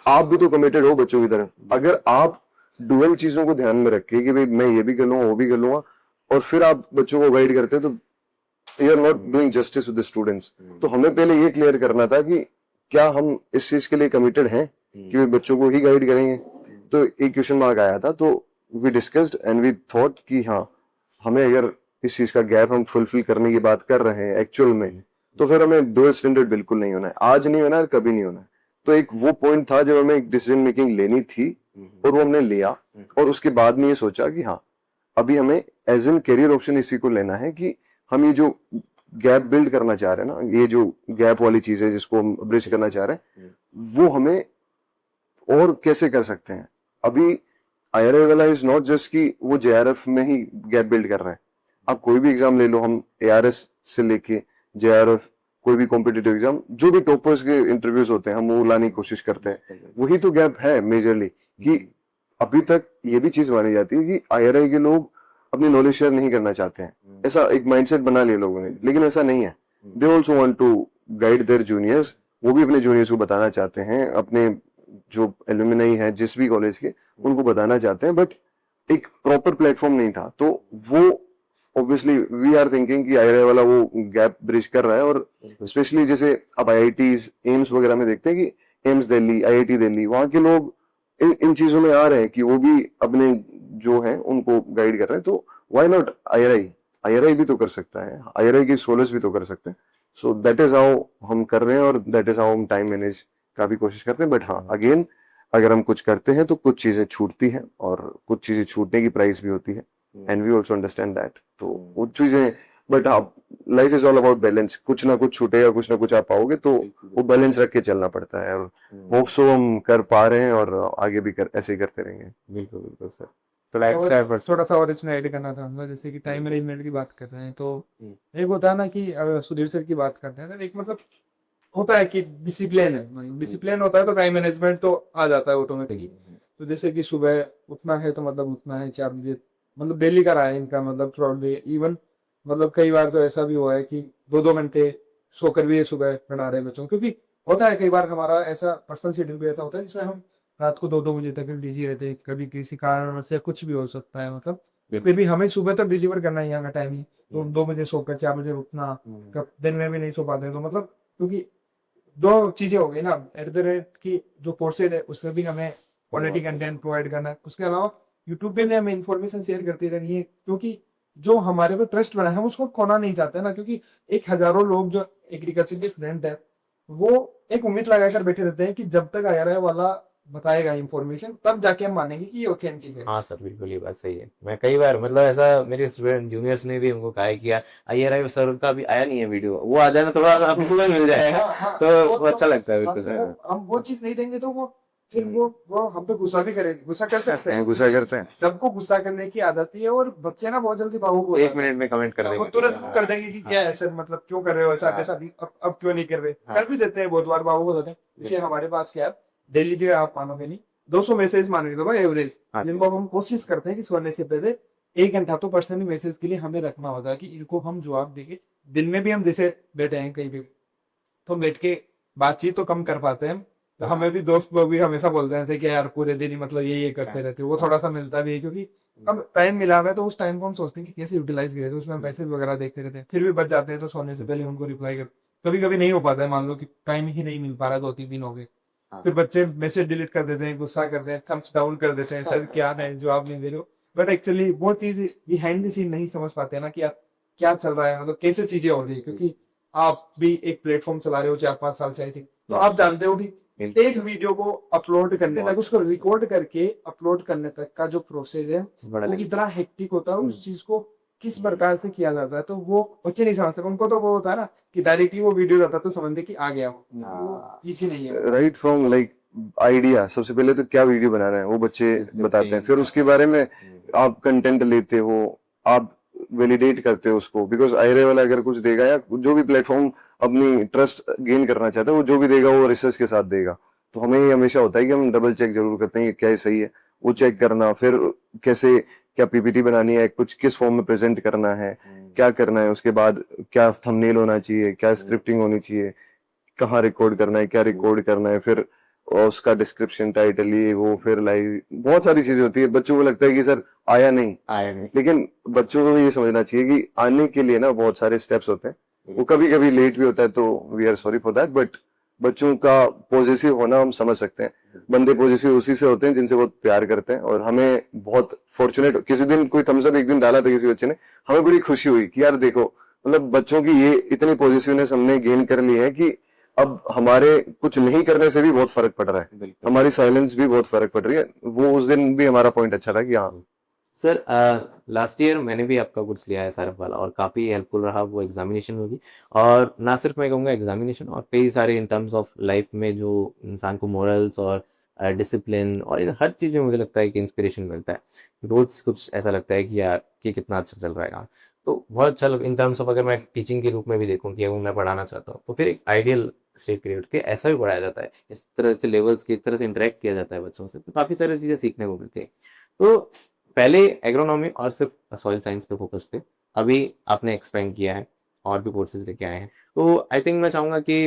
आप भी तो कमिटेड हो बच्चों की तरह। अगर आप डुअल चीजों को ध्यान में रखे कि भाई मैं ये भी कर लूंगा वो भी कर लूंगा, और फिर आप बच्चों को गाइड करते हैं तो you are not doing justice with the students. तो हमें पहले ये क्लियर करना था कि क्या हम इस चीज के लिए कमिटेड हैं कि वे बच्चों को ही गाइड करेंगे। तो एक क्वेश्चन मार्क आया था, तो we discussed and we thought कि हाँ, हमें अगर इस चीज का गैप हम फुलफिल करने की बात कर रहे हैं एक्चुअल में, तो फिर हमें डुअल स्टैंडर्ड बिल्कुल नहीं होना है, आज नहीं होना है, कभी नहीं होना है। तो एक वो पॉइंट था जब हमें एक डिसीजन मेकिंग लेनी थी, और वो हमने लिया, और उसके बाद में ये सोचा कि हाँ, अभी हमें एज एन करियर ऑप्शन इसी को लेना है कि हम ये जो गैप बिल्ड करना चाह रहे हैं ना, ये जो गैप वाली चीज है जिसको हम ब्रिज करना चाह रहे हैं, वो हमें और कैसे कर सकते हैं। अभी IRA वाला इज नॉट जस्ट कि वो JRF में ही गैप बिल्ड कर रहे हैं। आप कोई भी एग्जाम ले लो, हम ARS से लेके JRF, कोई भी कॉम्पिटिटिव एग्जाम, जो भी टॉपर्स के इंटरव्यूज होते हैं, हम वो लाने की कोशिश करते हैं। वही तो गैप है मेजरली, कि अभी तक ये भी चीज मानी जाती है कि IRA के लोग अपनी नॉलेज शेयर नहीं करना चाहते हैं। ऐसा एक माइंडसेट बना लिया लोगों ने, लेकिन ऐसा नहीं है। They also want to guide their juniors, वो भी अपने जूनियर्स को बताना चाहते हैं, अपने जो एलुमनाई है जिस भी कॉलेज के, उनको बताना चाहते हैं, बट एक प्रॉपर प्लेटफॉर्म नहीं था। तो वो ऑब्वियसली वी आर थिंकिंग कि IRA वाला वो गैप ब्रिज कर रहा है। और स्पेशली जैसे अब IITs, एम्स वगैरह में देखते हैं कि एम्स दिल्ली, IIT दिल्ली, वहाँ के लोग इन चीजों में आ रहे हैं कि वो भी अपने जो है उनको गाइड कर रहे हैं। तो व्हाई नॉट IRI भी तो कर सकता है, IRI की सोलस भी तो कर सकते हैं। सो दैट इज हाउ हम कर रहे हैं, और दैट इज हाउ हम टाइम मैनेज का भी कोशिश करते हैं। बट हाँ, अगेन अगर हम कुछ करते हैं तो कुछ चीजें छूटती हैं, और कुछ चीजें छूटने की प्राइस भी होती है, and we also understand that. तो वो चीजें, बट हाँ, life is all about balance, कुछ ना कुछ छूटेगा, कुछ ना कुछ आप पाओगे, तो वो बैलेंस रख के चलना पड़ता है। और होप सो हम कर पा रहे हैं, और आगे भी ऐसे ही करते रहेंगे। बिल्कुल बिल्कुल सर। तो लाइक थोड़ा सा और इसमें ऐड करना चाहूंगा, जैसे कि टाइम मैनेजमेंट की बात कर रहे हैं, तो एक होता है ना कि सुधीर सर की बात करते हैं, तो एक मतलब होता है कि डिसिप्लिन है, डिसिप्लिन होता है तो टाइम मैनेजमेंट तो आ जाता है ऑटोमेटिकली। तो जैसे कि सुबह उठना है तो मतलब उठना है 4 बजे, मतलब डेली का रहा है इनका, मतलब थ्रू डे। इवन मतलब कई बार तो ऐसा भी हुआ है कि 2-2 घंटे सोकर भी सुबह पढ़ा रहे हैं बच्चों को, क्योंकि होता है कई बार हमारा ऐसा पर्सनल शेड्यूल भी ऐसा होता है जिसमें हम रात को 2-2 बजे तक बिजी रहते हैं, कभी किसी कारण से कुछ भी हो सकता है, मतलब फिर भी हमें सुबह तक डिलीवर करना ही है टाइम ही। तो 2 बजे सोकर 4 बजे उठना, कब दिन में भी नहीं सो पाते हैं, तो मतलब क्योंकि दो चीजें हो गई ना, एट द रेट की जो कोर्सेज है उसमें भी हमें क्वालिटी कंटेंट प्रोवाइड करना है, उसके अलावा यूट्यूब पे भी हमें इन्फॉर्मेशन शेयर करती रहनी है, क्योंकि जो हमारे पे ट्रस्ट बना है हम उसको खोना नहीं चाहते ना। क्योंकि एक हजारों लोग जो एग्रीकल्चर के स्टूडेंट है, वो एक उम्मीद लगाकर बैठे रहते हैं कि जब तक IRA वाला बताएगा इन्फॉर्मेशन तब जाके हम मानेंगे कि ये ऑथेंटिक है। हाँ सर, बिल्कुल ये बात सही है। मैं कई बार मतलब ऐसा मेरे स्टूडेंट जूनियर्स ने भी हमको कहा है कि यार IRI सर का भी आया नहीं है वीडियो, वो आ जाना थोड़ा सा आपको में मिल जाएगा, तो वो अच्छा लगता है बिल्कुल सर। हम वो चीज नहीं देंगे तो वो फिर वो हम पे गुस्सा भी करेंगे, गुस्सा कर सकते हैं, गुस्सा करते हैं। सबको गुस्सा करने की आदत ही है, और बच्चे ना बहुत जल्दी भावुक हो 1 जाते हैं। मिनट में कमेंट कर वो देंगे। तुरंत कर देंगे कि क्या है सर, मतलब क्यों कर रहे हो ऐसा, हाँ। ऐसा नहीं, अब क्यों नहीं कर रहे, हाँ। कर भी देते हैं, बहुत बार भावुक हो जाते हैं। जैसे हमारे पास क्या है, डेली के आप मानोगे नहीं 200 मैसेज मानोगे तो भाई एवरेज, हाँ। जिनको हम कोशिश करते हैं कि सोने से पहले 1 घंटा तो पर्सनली मैसेज के लिए हमें रखना होता है कि इनको हम जवाब देंगे। दिन में भी हम जैसे बैठे हैं कहीं भी, तो बैठ के बातचीत तो कम कर पाते हैं, तो हमें भी दोस्त लोग भी हमेशा बोलते हैं कि यार पूरे दिन ही मतलब ये करते रहते हो, वो थोड़ा सा मिलता भी है, क्योंकि अब टाइम मिला हुआ है तो उस टाइम को हम सोचते हैं कि कैसे यूटिलाइज करें, तो उसमें मैसेज वगैरह देखते रहते हैं, फिर भी बच जाते हैं, तो सोने से पहले उनको रिप्लाई कर। कभी कभी नहीं हो पाता है, मान लो कि टाइम ही नहीं मिल पा रहा, 2-3 दिन हो गए, फिर बच्चे मैसेज डिलीट कर देते हैं, गुस्सा करते हैं, थम्स डाउन कर देते हैं, सर क्या है जवाब नहीं दे रहे हो। बट एक्चुअली वो चीज बिहाइंड द सीन नहीं समझ पाते हैं ना कि यार क्या चल रहा है, मतलब कैसे चीजें हो रही है, क्योंकि आप भी एक प्लेटफॉर्म चला रहे हो 4-5 साल से आई थिंक, तो आप जानते हो कि तेज वीडियो को अपलोड करने तक, उसको रिकॉर्ड करके अपलोड करने तक का जो प्रोसेस है वो इतना हेक्टिक होता है, उस चीज को किस प्रकार से किया जाता है, तो वो बच्चे नहीं समझते। उनको तो वो होता है ना कि डायरेक्टली वो वीडियो रहता है तो समझते कि आ गया, वो पीछे नहीं है। राइट फ्रॉम लाइक आइडिया, सबसे पहले तो क्या वीडियो बना रहे हैं वो बच्चे बताते हैं, फिर उसके बारे में आप कंटेंट लेते हो, आप वैलिडेट करते हो उसको, बिकॉज IRA वाला अगर कुछ देगा, या जो भी प्लेटफॉर्म अपनी ट्रस्ट गेन करना चाहता है, वो जो भी देगा वो रिसर्च के साथ देगा। तो हमें ये हमेशा होता है कि हम डबल चेक जरूर करते हैं कि क्या ये सही है, वो चेक करना, फिर कैसे क्या PPT बनानी है, कुछ किस फॉर्म में प्रेजेंट करना है, क्या करना है, उसके बाद क्या थंबनेल होना चाहिए, क्या स्क्रिप्टिंग होनी चाहिए, कहाँ रिकॉर्ड करना है, क्या रिकॉर्ड करना है, फिर और उसका डिस्क्रिप्शन, टाइटल, ये वो, फिर लाइव, बहुत सारी चीजें होती है। बच्चों को लगता है कि सर आया नहीं, आया नहीं। लेकिन बच्चों को ये समझना चाहिए कि आने के लिए ना बहुत सारे स्टेप्स होते हैं। वो कभी कभी लेट भी होता है, तो we are sorry for that, but बच्चों का पॉजिटिव होना हम समझ सकते हैं। बंदे पॉजिटिव उसी से होते हैं जिनसे बहुत प्यार करते हैं, और हमें बहुत फॉर्चुनेट, किसी दिन कोई थम्स अप एक दिन डाला था किसी बच्चे ने, हमें बड़ी खुशी हुई कि यार देखो, मतलब बच्चों की ये इतनी पॉजिटिवनेस हमने गेन कर ली है कि अब हमारे कुछ नहीं करने से भी बहुत फर्क पड़ रहा है, बिल्कुल। हमारी साइलेंस भी बहुत फर्क पड़ रही है। वो उस दिन भी हमारा पॉइंट अच्छा था कि हाँ सर लास्ट ईयर मैंने भी आपका कोर्स लिया है सारफ वाला, और काफ़ी हेल्पफुल रहा वो एग्जामिनेशन में भी। और ना सिर्फ मैं कहूँगा एग्जामिनेशन, और कई सारे इन टर्म्स ऑफ लाइफ में जो इंसान को मोरल्स और डिसिप्लिन और इन हर चीज़ में मुझे लगता है कि इंस्पिरेशन मिलता है। रोज़ कुछ ऐसा लगता है कि यार कि कितना अच्छा चल रहा है यहाँ। तो बहुत अच्छा इन टर्म्स ऑफ, अगर मैं टीचिंग के रूप में भी देखूँ कि अगर मैं पढ़ाना चाहता हूँ, तो फिर एक आइडियल स्टेट क्रिएट के ऐसा भी पढ़ाया जाता है, इस तरह से लेवल्स की, इस तरह से इंटरेक्ट किया जाता है बच्चों से, तो काफ़ी सारी चीज़ें सीखने को मिलती है। तो पहले एग्रोनॉमी और सिर्फ सॉइल साइंस पे फोकस थे, अभी आपने एक्सपेंड किया है और भी कोर्सेज लेके आए हैं। तो आई थिंक मैं चाहूँगा कि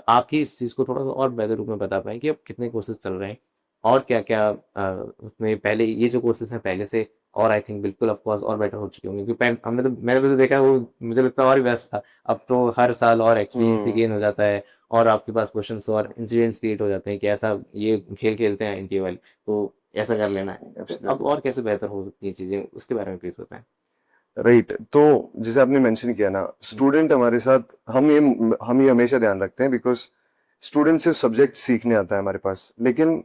आप ही इस चीज़ को थोड़ा सा और बेहतर रूप में बता पाएँ कि अब कितने कोर्सेज चल रहे हैं और क्या-क्या उसमें पहले ये जो कोर्सेज हैं पहले से, और आई थिंक बिल्कुल ऑफ कोर्स और बेटर हो चुके होंगे, क्योंकि हमने तो, मैंने भी तो देखा है, वो मुझे लगता है और भी बेस्ट था। अब तो हर साल और एक्सपीरियंस ही गेन हो जाता है, और आपके पास क्वेश्चंस और इंसिडेंट्स क्रिएट हो जाते हैं कि ऐसा ये खेल खेलते हैं इंटरवल, तो ऐसा कर लेना है। तो अब और कैसे बेहतर हो सकती हैं चीज़ें, उसके बारे में प्लीज़ बताएँ? राइट। तो जैसे आपने मेंशन किया ना, स्टूडेंट हमारे साथ, हम ये हमेशा ध्यान रखते हैं, बिकॉज स्टूडेंट सिर्फ सब्जेक्ट सीखने आता है हमारे पास, लेकिन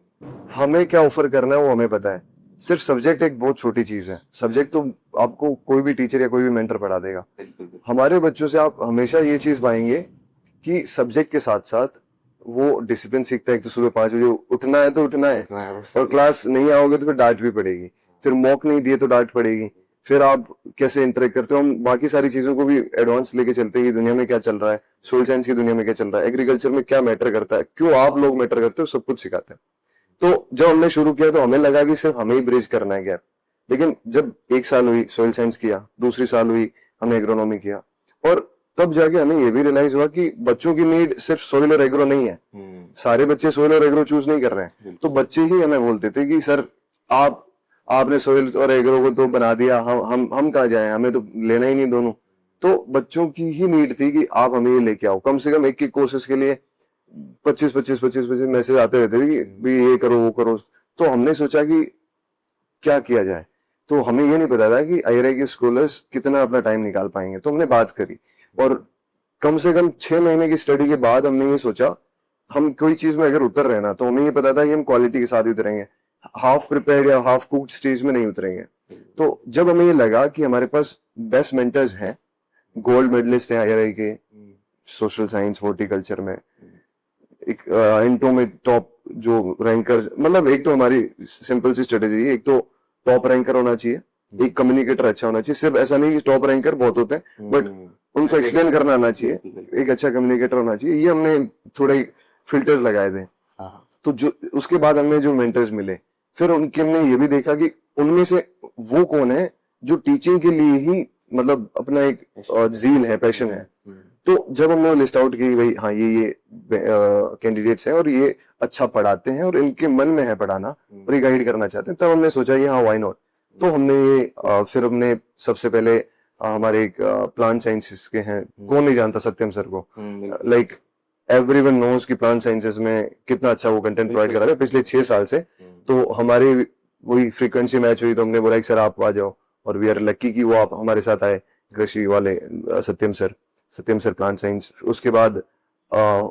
हमें क्या ऑफर करना है वो हमें पता है। सिर्फ सब्जेक्ट एक बहुत छोटी चीज है, सब्जेक्ट तो आपको कोई भी टीचर या कोई भी मेंटर पढ़ा देगा। हमारे बच्चों से आप हमेशा ये चीज पाएंगे कि सब्जेक्ट के साथ साथ वो डिसिप्लिन सीखता है। एक तो सुबह 5 बजे उठना है तो उठना है, और क्लास नहीं आओगे तो फिर डांट भी पड़ेगी, फिर मॉक नहीं दिए तो डांट पड़ेगी, फिर आप कैसे इंटरेक्ट करते हो। हम बाकी सारी चीजों को भी एडवांस लेके चलते हैं कि दुनिया में क्या चल रहा है, सोशल साइंस की दुनिया में क्या चल रहा है, एग्रीकल्चर में क्या मैटर करता है, क्यों आप लोग मैटर करते हो, सब कुछ सिखाते हैं। तो जब हमने शुरू किया तो हमें लगा कि सिर्फ हमें ही ब्रिज करना है गैप, लेकिन जब 1 साल हुई सॉइल साइंस किया, दूसरी साल हुई हमने एग्रोनॉमी किया, और तब जाके हमें ये भी रियलाइज हुआ कि बच्चों की नीड सिर्फ सोइल और एग्रो नहीं है। सारे बच्चे सोइल और एग्रो चूज नहीं कर रहे हैं, तो बच्चे ही हमें बोलते थे कि सर आपने सोइल और एग्रो को तो बना दिया, हम कहाँ जाए, हमें तो लेना ही नहीं दोनों। तो बच्चों की ही नीड थी कि आप हमें ये लेके आओ। कम से कम एक कोर्सेज के लिए 25 मैसेज आते रहते थे कि भी ये करो वो करो। तो हमने सोचा कि क्या किया जाए, तो हमें ये नहीं पता था कि IRI के स्कॉलर्स कितना अपना टाइम निकाल पाएंगे। तो हमने बात करी, और कम से कम 6 महीने की स्टडी के बाद हमने ये सोचा, हम कोई चीज में अगर उतर रहे ना, तो हमें ये पता था कि हम क्वालिटी के साथ ही उतरेंगे, हाफ प्रिपेयर्ड या हाफ कुक्ड स्टेज में नहीं उतरेंगे। तो जब हमें ये लगा कि हमारे पास बेस्ट मेंटर्स हैं, गोल्ड मेडलिस्ट हैं IRI के सोशल साइंस हॉर्टिकल्चर में, एक इंटो में टॉप जो रैंकर्स, मतलब एक तो हमारी सिंपल सी स्ट्रेटेजी है, एक तो टॉप रैंकर होना चाहिए, एक कम्युनिकेटर अच्छा होना चाहिए। सिर्फ ऐसा नहीं कि टॉप रैंकर बहुत होते हैं, बट उनको एक्सप्लेन करना आना चाहिए, एक अच्छा कम्युनिकेटर होना चाहिए। ये हमने थोड़े फिल्टर्स लगाए थे। तो जो उसके बाद हमें जो मेंटर्स मिले, फिर उनके हमने ये भी देखा कि उनमें से वो कौन है जो टीचिंग के लिए ही, मतलब अपना एक जील है, पैशन है। तो जब हमने लिस्ट आउट की, भाई हाँ ये कैंडिडेट्स हैं और ये अच्छा पढ़ाते हैं और इनके मन में है पढ़ाना और ये गाइड करना चाहते हैं, तब हमने सोचा कि हाँ व्हाई नॉट। तो हमने ये फिर हमने सबसे पहले हमारे एक प्लांट साइंसेस के हैं, कौन नहीं जानता सत्यम सर को, लाइक एवरीवन नोज कि प्लांट साइंसेस में कितना अच्छा वो कंटेंट प्रोवाइड कर रहे हैं पिछले 6 साल से। तो हमारी वही फ्रीक्वेंसी मैच हुई, तो हमने बोला कि सर आप आ जाओ, और वी आर लकी कि वो आप हमारे साथ आए, कृषि वाले सत्यम सर प्लांट साइंस। उसके बाद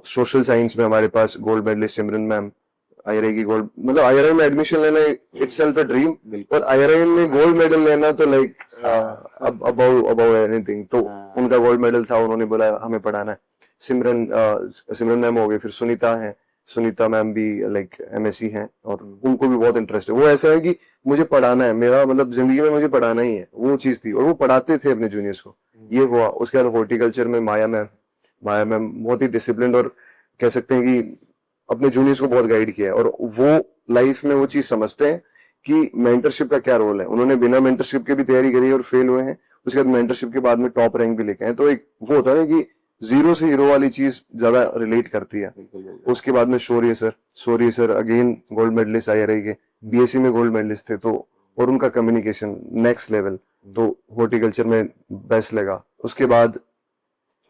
सोशल साइंस में हमारे पास गोल्ड मेडलिस्ट सिमरन मैम, IRI की गोल्ड, मतलब IRI में एडमिशन लेना इटसेल्फ अ ड्रीम, और IRI में गोल्ड मेडल लेना तो लाइक अबव एनीथिंग। तो उनका गोल्ड मेडल था, उन्होंने बोला हमें पढ़ाना है। सिमरन मैम हो गई, फिर सुनीता मैम भी लाइक MSc हैं, और उनको भी बहुत इंटरेस्ट है। वो ऐसा है कि मुझे पढ़ाना है, मेरा मतलब जिंदगी में मुझे पढ़ाना ही है, वो चीज थी, और वो पढ़ाते थे अपने जूनियर्स को। ये हुआ। उसके बाद हॉर्टिकल्चर में माया मैम बहुत ही डिसिप्लिन, और कह सकते हैं कि अपने जूनियर्स को बहुत गाइड किया है, और वो लाइफ में वो चीज समझते हैं कि मेंटरशिप का क्या रोल है। उन्होंने बिना मेंटरशिप के भी तैयारी करी और फेल हुए हैं, उसके बाद मेंटरशिप के बाद में टॉप रैंक भी लेके हैं। तो एक वो होता है कि जीरो से हीरो वाली चीज ज्यादा रिलेट करती है। उसके बाद में Shaurya sir, sorry sir, again gold medalist IRI के, BSc में गोल्ड मेडलिस्ट थे, तो और उनका कम्युनिकेशन नेक्स्ट लेवल, तो हॉर्टिकल्चर में बेस्ट लगा। उसके बाद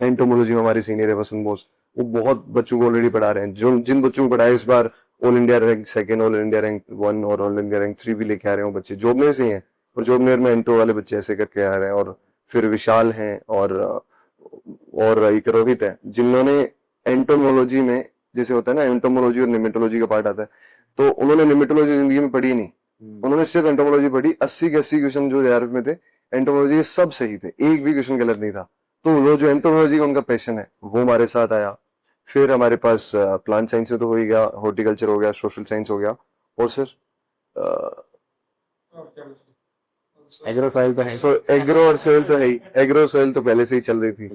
एंटोमोलॉजी में हमारे सीनियर है वसंत बोस, वो बहुत बच्चों को ऑलरेडी पढ़ा रहे हैं, जो जिन बच्चों को पढ़ाया इस बार all India rank 2, all India rank 1 और ऑल इंडिया रैंक 3 भी लेके आ रहे हो बच्चे, जॉबनेर से ही हैं, और जॉबनेर में एंटो वाले बच्चे ऐसे करके आ रहे हैं। और फिर विशाल हैं और एक रोहित है, जिन्होंने एंटोमोलॉजी में, जैसे होता है ना एंटोमोलॉजी और निमेटोलॉजी का पार्ट आता है, तो उन्होंने निमेटोलॉजी जिंदगी में पढ़ी नहीं, उन्होंने सिर्फ एंटोमोलॉजी पढ़ी। 80 के 80 क्वेश्चन जो JRF में थे एंटोमोलॉजी सब सही थे, एक भी क्वेश्चन गलत नहीं था। तो वो जो एंटोमोलॉजी का उनका पैशन है वो हमारे साथ आया। फिर हमारे पास प्लांट साइंस से तो हो ही गया, हॉर्टिकल्चर हो गया, सोशल साइंस हो गया, और सर एग्रो सॉइल तो है। सो एग्रो और सोइल तो है ही, एग्रो सोइल तो पहले से ही चल रही थी,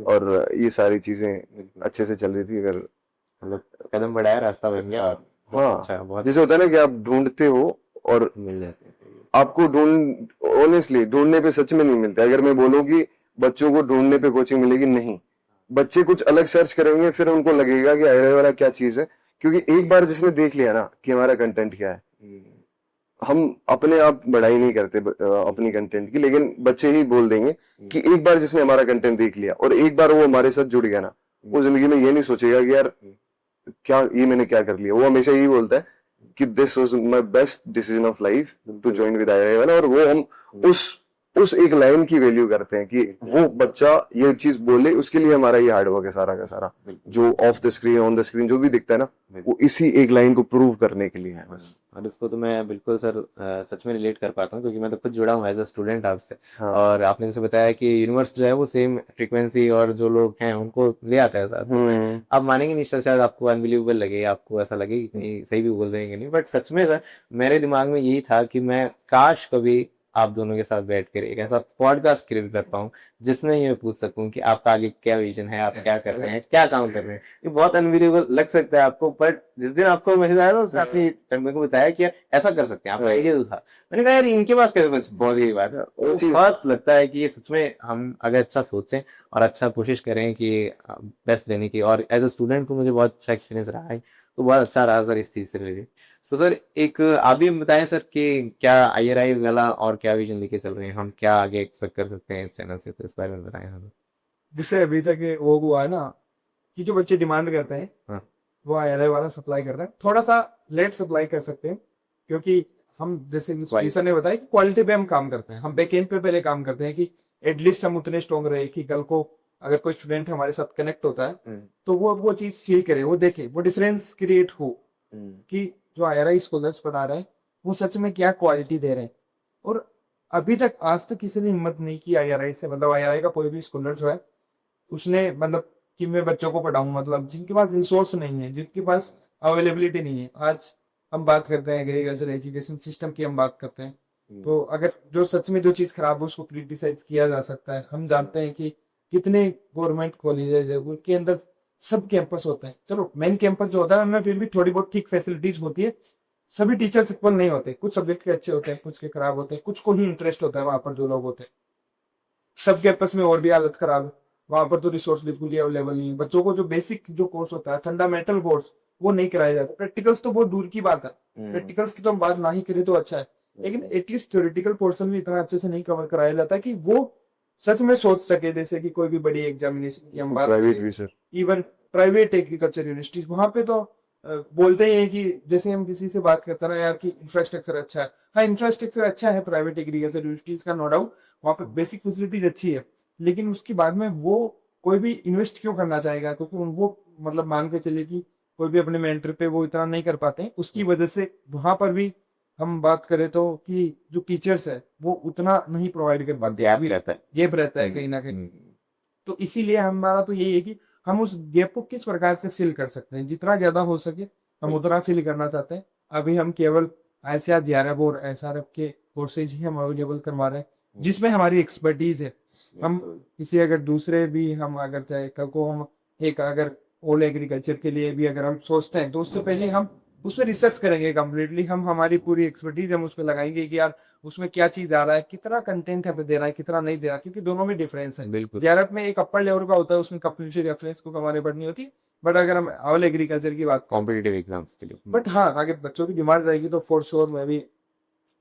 और ये सारी चीजें अच्छे से चल रही थी। अगर मतलब कदम बढ़ाया, रास्ता बन गया, और हाँ, अच्छा, बहुत जैसे होता है ना कि आप ढूंढते हो और मिल जाते हैं। आपको ऑनेस्टली ढूंढने पे सच में नहीं मिलता। अगर मैं बोलूँ कि बच्चों को ढूंढने पे कोचिंग मिलेगी, नहीं, बच्चे कुछ अलग सर्च करेंगे, फिर उनको लगेगा कि IRI वाला क्या चीज है, क्योंकि एक बार जिसने देख लिया ना कि हमारा कंटेंट क्या है, हम अपने आप बढ़ाई नहीं करते अपनी कंटेंट की, लेकिन बच्चे ही बोल देंगे कि एक बार जिसने हमारा कंटेंट देख लिया और एक बार वो हमारे साथ जुड़ गया ना, वो जिंदगी में ये नहीं सोचेगा कि यार क्या ये मैंने क्या कर लिया। वो हमेशा यही बोलता है कि this was my best decision of life to join with IRI वाला। और वो हम उस एक लाइन की वैल्यू करते हैं कि वो बच्चा ये चीज बोले, उसके लिए हमारा ये हार्ड वर्क है सारा का सारा, जो of the screen on the screen जो भी दिखता है ना, वो इसी एक लाइन को प्रूव करने के लिए है बस। और इसको तो मैं बिल्कुल सर सच में रिलेट कर पाता हूँ, क्योंकि मैं तो खुद जुड़ा हूँ एज अ स्टूडेंट आपसे। हाँ। और आपने जैसे बताया कि यूनिवर्स जो है वो सेम फ्रीक्वेंसी और जो लोग हैं उनको ले आता है साथ। आप मानेंगे नहीं सर, शायद आपको अनबिलीवेबल लगे, आपको ऐसा लगे कि नहीं सही भी बोल रहे हैं कि नहीं, बट सच में सर मेरे दिमाग में यही था कि मैं काश कभी आप दोनों के साथ बैठ कर एक ऐसा पॉडकास्ट क्रिएट कर पाऊँ जिसमें ये पूछ सकूं कि आपका आगे क्या विजन है, आप क्या कर रहे हैं, क्या काम कर रहे हैं। ये बहुत अनबिलीवेबल लग सकता है आपको, बट जिस दिन आपको मैसेज आया ना उसने आपने मेरे को बताया कि यार ऐसा कर सकते हैं, आपका आइडिया तो था। मैंने कहा यार इनके पास कैसे पहुंच गई बात है। वो बहुत लगता है कि ये सच में हम अगर अच्छा सोचें और अच्छा कोशिश करें कि बेस्ट देने की, और एज अ स्टूडेंट को मुझे बहुत अच्छा एक्सपीरियंस रहा है, तो बहुत अच्छा रहा सर इस चीज़ से रिलेटेड। तो सर एक आप भी बताएं सर कि क्या IRI वाला और क्या विजन लेके चल रहे हैं, हम क्या आगे एक्सपेक्ट कर सकते हैं इस चैनल से, तो इस बारे में बताएं हमें। जिससे अभी तक वो हुआ है ना कि जो बच्चे डिमांड करते हैं हाँ। वो IRI वाला सप्लाई करता है, थोड़ा सा लेट सप्लाई कर सकते हैं, क्योंकि हम जैसे मिशन ने बताया क्वालिटी पे हम काम करते हैं, हम बैकएंड पे पहले काम करते हैं कि एटलीस्ट हम उतने स्ट्रॉन्ग रहे कि कल को अगर कोई स्टूडेंट हमारे साथ कनेक्ट होता है तो वो चीज फील करे, वो देखे, वो डिफरेंस क्रिएट हो कि जो IRI स्कॉलर्स पढ़ा रहे हैं वो सच में क्या क्वालिटी दे रहे हैं। और अभी तक आज तक किसी ने हिम्मत नहीं की IRI से, मतलब IRI का कोई भी स्कॉलर जो है उसने मतलब कि मैं बच्चों को पढ़ाऊं, मतलब जिनके पास रिसोर्स नहीं है, जिनके पास अवेलेबिलिटी नहीं है। आज हम बात करते हैं एग्रीकल्चर एजुकेशन सिस्टम की, हम बात करते हैं तो अगर जो सच में जो चीज़ खराब है उसको क्रिटिसाइज किया जा सकता है। हम जानते हैं कि कितने गवर्नमेंट कॉलेजेस है उनके अंदर सब कैंपस होते हैं, चलो मेन कैंपस जो होता है उनमें फिर भी थोड़ी बहुत ठीक फैसिलिटीज होती है, सभी टीचर्स इक्वल नहीं होते, कुछ सब्जेक्ट के अच्छे होते हैं, कुछ के खराब होते हैं, कुछ को ही इंटरेस्ट होता है वहां पर जो लोग होते हैं। सब कैंपस में और भी हालत खराब है, वहां पर तो रिसोर्स बिल्कुल ही अवेलेबल नहीं है। बच्चों को जो बेसिक जो कोर्स होता है फंडामेंटल कोर्स वो नहीं कराया जाता। प्रैक्टिकल्स तो बहुत दूर की बात है, प्रैक्टिकल्स की तो हम बात ना ही करें तो अच्छा है, लेकिन एटलीस्ट थ्योरेटिकल पोर्शन भी इतना अच्छे से नहीं कवर कराया जाता कि वो सच में सोच सके। जैसे कि कोई भी बड़ी एग्जामिनेशन की हम बात प्राइवेट भी sir, even private agriculture universities वहां पे तो बोलते ही हैं कि जैसे हम किसी से बात करते ना यार कि इंफ्रास्ट्रक्चर अच्छा है, हाँ इंफ्रास्ट्रक्चर अच्छा है प्राइवेट एग्रीकल्चर यूनिवर्सिटीज का, नो डाउट वहाँ पे बेसिक फैसिलिटीज अच्छी है, लेकिन उसके बाद में वो कोई भी इन्वेस्ट क्यों करना चाहेगा, क्योंकि वो मतलब मान के चले कि कोई भी अपने मेंटर पे वो इतना नहीं कर पाते हैं, उसकी वजह से वहां पर भी हम बात करें तो कि जो टीचर्स है वो उतना नहीं प्रोवाइड कर पाते, गैप रहता है। गैप रहता है कहीं ना कहीं। तो इसीलिए हमारा तो यही है कि हम उस गैप को किस प्रकार से फिल कर सकते हैं, जितना ज्यादा हो सके हम उतना फिल करना चाहते हैं। अभी हम केवल ICAR JRF और SRF के कोर्सेज ही हम अवेलेबल करवा रहे हैं जिसमें हमारी एक्सपर्टीज है। हम किसी अगर दूसरे भी हम अगर चाहे कल को हम एक अगर ओल एग्रीकल्चर के लिए भी अगर हम सोचते हैं तो उससे पहले हम उसमें रिसर्च करेंगे कम्प्लीटली, हम हमारी पूरी एक्सपर्टीज हम उस पर लगाएंगे कि यार उसमें क्या चीज आ रहा है, कितना कंटेंट हमें दे रहा है, कितना नहीं दे रहा, क्योंकि दोनों में डिफरेंस है। बिल्कुल। JRF में एक अपर लेवल का होता है, उसमें कम्युनिटी रेफरेंस को हमारे पढ़नी होती है, बट अगर हम ऑल एग्रीकल्चर की बात, कॉम्पिटिटिव एग्जाम्स के लिए। बट हाँ अगर बच्चों की डिमांड रहेगी तो फॉर श्योर मैं भी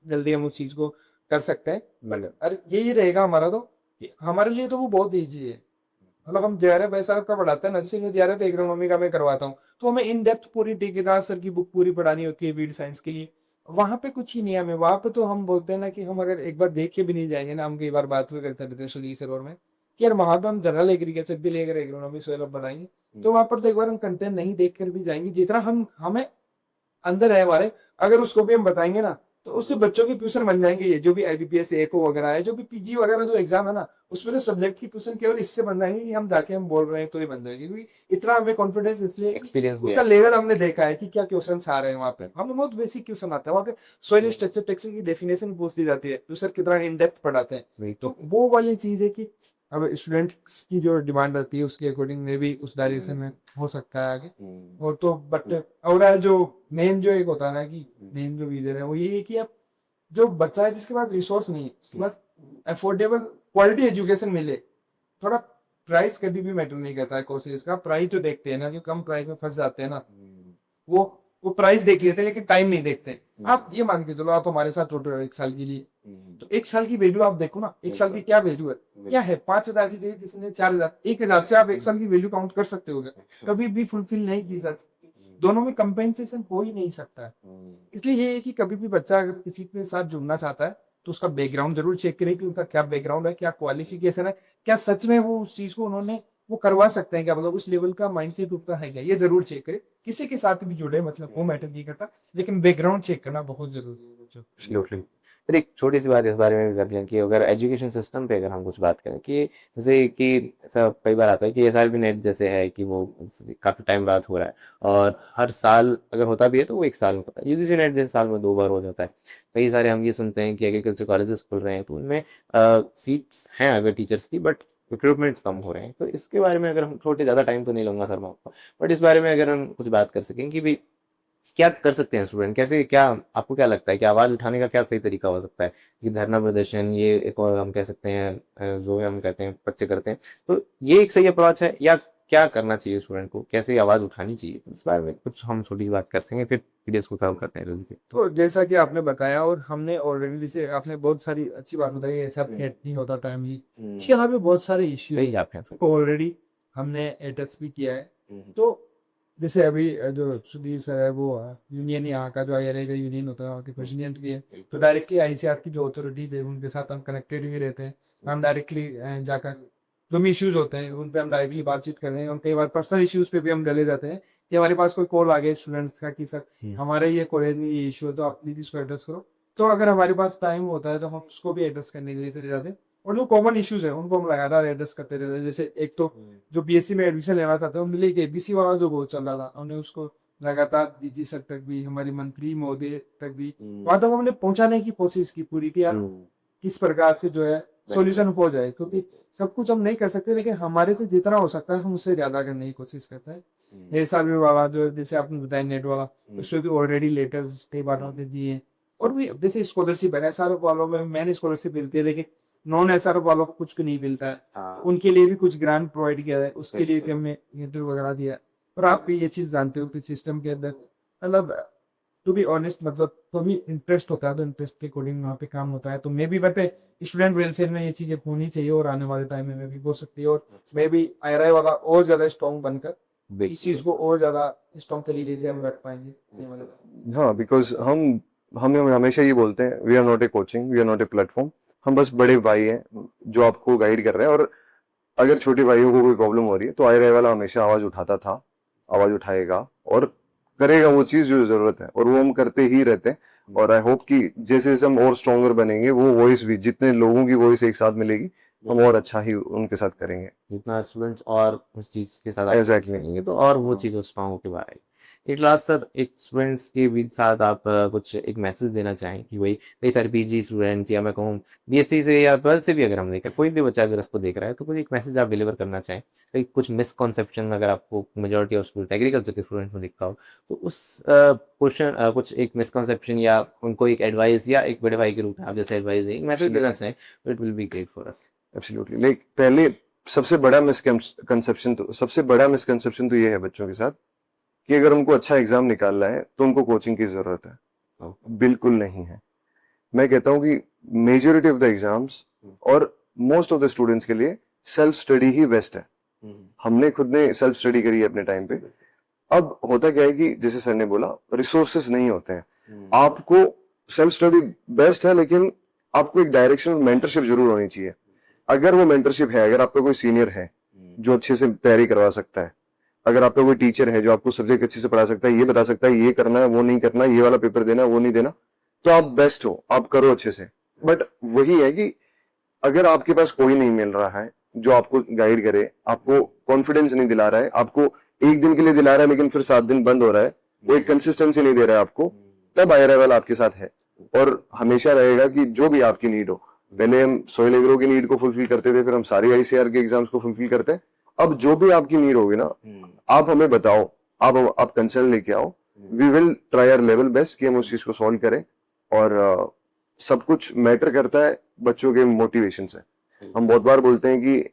जल्दी हम उस चीज को कर सकते हैं। बट अरे यही रहेगा हमारा तो, कि हमारे लिए तो वो बहुत ईजी है। मतलब हम JRF ऐसा का पढ़ाते हैं, नर्सरी में JRF एग्रोनॉमी का मैं करवाता हूँ, तो हमें इन डेप्थ पूरी ठेकेदार सर की बुक पूरी पढ़ानी होती है वीड साइंस के लिए। वहां पे कुछ ही नहीं है हमें, वहां पे तो हम बोलते हैं ना कि हम अगर एक बार देख के भी नहीं जाएंगे ना, हम कई बार बात भी करते रहते हैं सुनील सर और मैं, कि यार वहां पे हम जनरल एग्रीकल्चर भी लेकर एग्रोनॉमी सोयल बनाएंगे, तो वहां पर तो एक बार हम कंटेंट नहीं देख कर भी जाएंगे, जितना हम हमें अंदर है हमारे, अगर उसको भी हम बताएंगे ना, तो उससे बच्चों के ट्यूशन बन जाएंगे। ये जो भी IBPS एको वगैरह है, जो भी PG वगैरह जो एग्जाम है ना, उसमें तो सब्जेक्ट की ट्यूशन केवल इससे बन जाएंगे कि हम जाके हम बोल रहे हैं तो ही बन जाएगी, क्योंकि इतना हमें कॉन्फिडेंस इसलिए एक्सपीरियंस भी उसका है। लेवल हमने देखा है कि क्या क्वेश्चन आ रहे हैं वहाँ पे। हमें बहुत बेसिक क्वेश्चन आता है वहाँ पे, सॉइल स्ट्रक्चर टेक्सचर की डेफिनेशन पूछ दी जाती है, तो सर कितना इन डेप्थ पढ़ाते हैं। वही तो वो वाली चीज है कि अब स्टूडेंट्स की जो डिमांड रहती है उसके अकॉर्डिंग में भी उस डायरेक्शन में हो सकता है आगे। और तो बट और जो मेन जो एक होता है ना कि मेन जो रीजन है वो ये है कि आप जो बच्चा है जिसके पास रिसोर्स नहीं है, उसके पास अफोर्डेबल क्वालिटी एजुकेशन मिले। थोड़ा प्राइस कभी भी मैटर नहीं करता है कोर्सेज का, प्राइस जो देखते हैं ना, जो कम प्राइस में फंस जाते हैं ना, वो वो प्राइस देख लेते हैं लेकिन टाइम नहीं देखते। आप ये मान के चलो आप हमारे साथ जुड़ रहे हो 1 साल के लिए, तो 1 साल की वैल्यू आप देखो ना, 1 साल की क्या वैल्यू है, क्या है 5,000 से चाहिए, किसी ने 4,000, 1,000 से आप 1 साल की वैल्यू काउंट कर सकते हो क्या? कभी भी फुलफिल नहीं की जा सकती, दोनों में कंपेंसेशन हो ही नहीं सकता है। इसलिए ये है कि कभी भी बच्चा अगर किसी के साथ जुड़ना चाहता है तो उसका बैकग्राउंड जरूर चेक करें कि उनका क्या बैकग्राउंड है, क्या क्वालिफिकेशन है, क्या सच में वो उस चीज को उन्होंने वो करवा सकते हैं क्या, मतलब उस लेवल का माइंडसेट उनका है क्या, ये जरूर चेक करें। किसी के साथ भी जुड़े मतलब वो मैटर नहीं करता, लेकिन बैकग्राउंड चेक करना बहुत जरूरी है बच्चों। एब्सोल्युटली। फिर एक छोटी सी बात इस बारे में भी कर लें कि अगर एजुकेशन सिस्टम पे अगर हम कुछ बात करें कि जैसे कि ऐसा कई बार आता है कि SRB नेट जैसे है कि वो काफ़ी टाइम बाद हो रहा है, और हर साल अगर होता भी है तो वो 1 साल में होता है। UGC नेट जैसे साल में 2 बार हो जाता है। कई सारे हम ये सुनते हैं कि एग्रीकल्चर कॉलेजेस खुल रहे हैं तो उनमें सीट्स हैं अगर टीचर्स की, बट रिक्रूटमेंट्स कम हो रहे हैं। तो इसके बारे में अगर हम छोटे ज़्यादा टाइम तो नहीं लूँगा सर मैं आपका, बट इस बारे में अगर हम कुछ बात कर सकें कि भाई क्या कर सकते हैं स्टूडेंट, कैसे, क्या आपको क्या लगता है कि आवाज़ उठाने का क्या सही तरीका हो सकता है? कि धरना प्रदर्शन, ये एक और हम कह सकते हैं जो हम कहते हैं बच्चे करते हैं, तो ये एक सही अप्रोच है या क्या करना चाहिए स्टूडेंट को, कैसे आवाज़ उठानी चाहिए? इस बारे में कुछ हम छोटी सी बात कर सकेंगे, फिर वीडियोस को कवर करते हैं रिव्यू पे। तो जैसा कि आपने बताया और हमने ऑलरेडी, जैसे आपने बहुत सारी अच्छी बात बताई, ऐसा नेट नहीं होता टाइम ही, यहाँ पे बहुत सारे इश्यू वही आप हैं फिर। ऑलरेडी हमने एड्रेस भी किया है। तो जैसे अभी जो सुधीर सर है वो यूनियन यहाँ का जो IRA का यूनियन होता है वहाँ के प्रेसिडेंट भी है, तो डायरेक्टली ICAR की जो अथॉरिटीज है उनके साथ हम कनेक्टेड भी रहते हैं। हम डायरेक्टली जाकर जो भी इश्यूज होते हैं उन पे हम डायरेक्टली बातचीत कर रहे हैं, और कई बार पर्सनल इश्यूज पे भी हम चले जाते हैं कि हमारे पास कोई कॉल आ गया स्टूडेंट्स का कि सर हमारे ये कॉलेज में ये इशू है तो आप प्लीज इसको एड्रेस करो। तो अगर हमारे पास टाइम होता है तो हम उसको भी एड्रेस करने के लिए चले जाते हैं, और जो कॉमन इश्यूज है उनको हम लगातार एड्रेस करते रहते हैं। जैसे एक तो जो BSc में एडमिशन लेना चाहते हैं उनके लिए ABC वाला जो बहुत चल रहा था, हमने उसको लगातार DG सर तक भी, हमारी मंत्री महोदय तक भी वहां तक हमने पहुंचाने की कोशिश की पूरी, कि यार किस प्रकार से जो है सॉल्यूशन हो जाए, क्योंकि सब कुछ हम नहीं कर सकते, लेकिन हमारे से जितना हो सकता है हम उससे ज्यादा करने की कोशिश करते हैं। ये साल भी वाला जो जैसे आपने बताया नेट वाला, उसमें भी ऑलरेडी लेटर्स कई बार हमने दिए हैं, और भी जैसे स्कॉलरशिप है SRF वालों में मैंने स्कॉलरशिप मिलती है, लेकिन नॉन SRF वालों को कुछ भी नहीं मिलता है, उनके लिए भी कुछ ग्रांट प्रोवाइड किया है, उसके लिए भी हमने इंटरव्यू वगैरह दिया। और आप भी ये चीज जानते हो कि सिस्टम के अंदर मतलब टू बी ऑनेस्ट, मतलब तो भी इंटरेस्ट होता है तो इंटरेस्ट के अकॉर्डिंग वहाँ पे काम होता है। तो may be but student welfare में ये चीजें होनी चाहिए, और आने वाले टाइम में भी हो सकती है, और मे बी IRA वाला और ज्यादा स्ट्रॉन्ग बनकर इस चीज को और ज्यादा स्ट्रॉन्ग तरीके से हम रख पाएंगे। ये मतलब हाँ, बिकॉज हम हमेशा ये बोलते हैं, we are not a coaching, we are not a platform, हम बस बड़े भाई हैं जो आपको गाइड कर रहे हैं। और अगर छोटे भाइयों को कोई प्रॉब्लम हो रही है तो IRA वाला हमेशा आवाज उठाता था, आवाज उठाएगा और करेगा वो चीज जो जरूरत है, और वो हम करते ही रहते हैं। और आई होप कि जैसे जैसे हम और स्ट्रॉन्गर बनेंगे, वो वॉइस भी, जितने लोगों की वॉइस एक साथ मिलेगी, हम और अच्छा ही उनके साथ करेंगे। जितना स्टूडेंट्स और उस चीज़ के साथ Exactly. करेंगे तो और वो चीज़ स्ट्रांग होकर बाहर आएगी। एक लास्ट सर, एक स्टूडेंट्स के भी साथ आप कुछ एक मैसेज देना चाहें कि भाई कई सारे PG स्टूडेंट्स, या मैं कहूँ BSc से या 12 से भी अगर हम देखें, कोई भी बच्चा अगर उसको देख रहा है तो कोई एक मैसेज आप डिलीवर करना चाहें, कुछ मिसकॉन्सेप्शन अगर आपको मेजोरिटी ऑफ स्टूडेंट एग्रीकल्चर के स्टूडेंट्स में दिखता हो, तो उस क्वेश्चन कुछ एक मिसकॉन्सेप्शन या उनको एक एडवाइस या एक बड़े भाई के रूप में आप जैसे एडवाइस एक मैसेज देना चाहें, तो it will be great for us. Absolutely. Like पहले सबसे बड़ा मिसकंसेप्शन तो ये है बच्चों के साथ कि अगर उनको अच्छा एग्जाम निकालना है तो उनको कोचिंग की जरूरत है। बिल्कुल नहीं है। मैं कहता हूँ कि मेजोरिटी ऑफ द एग्जाम्स और मोस्ट ऑफ द स्टूडेंट्स के लिए सेल्फ स्टडी ही बेस्ट है। हमने खुद ने सेल्फ स्टडी करी है अपने टाइम पे। अब होता क्या है कि जैसे सर ने बोला, रिसोर्सेस नहीं होते हैं। आपको सेल्फ स्टडी बेस्ट है, लेकिन आपको एक डायरेक्शन मेंटरशिप जरूर होनी चाहिए। अगर वो मेंटरशिप है, अगर आपका कोई सीनियर है जो अच्छे से तैयारी करवा सकता है, अगर आपका कोई टीचर है जो आपको सब्जेक्ट अच्छे से पढ़ा सकता है, ये बता सकता है ये करना है वो नहीं करना, ये वाला पेपर देना वो नहीं देना, तो आप बेस्ट हो, आप करो अच्छे से। बट वही है कि अगर आपके पास कोई नहीं मिल रहा है जो आपको गाइड करे, आपको कॉन्फिडेंस नहीं दिला रहा है, आपको एक दिन के लिए दिला रहा है लेकिन फिर 7 दिन बंद हो रहा है, वो एक कंसिस्टेंसी नहीं दे रहा है आपको, तब IRIVAL आपके साथ है। और हमेशा रहेगा कि जो भी आपकी नीड हो, पहले हम सोहेल एग्रो की नीड को फुलफिल करते थे, फिर हम सारी ICAR के एग्जाम्स को फुलफिल करते हैं। अब जो भी आपकी नीड होगी ना, आप हमें बताओ, आप कंसर्न लेके आओ, we will try our level best कि हम उस चीज को सॉल्व करें। और सब कुछ मैटर करता है बच्चों के मोटिवेशन से। हम बहुत बार बोलते हैं कि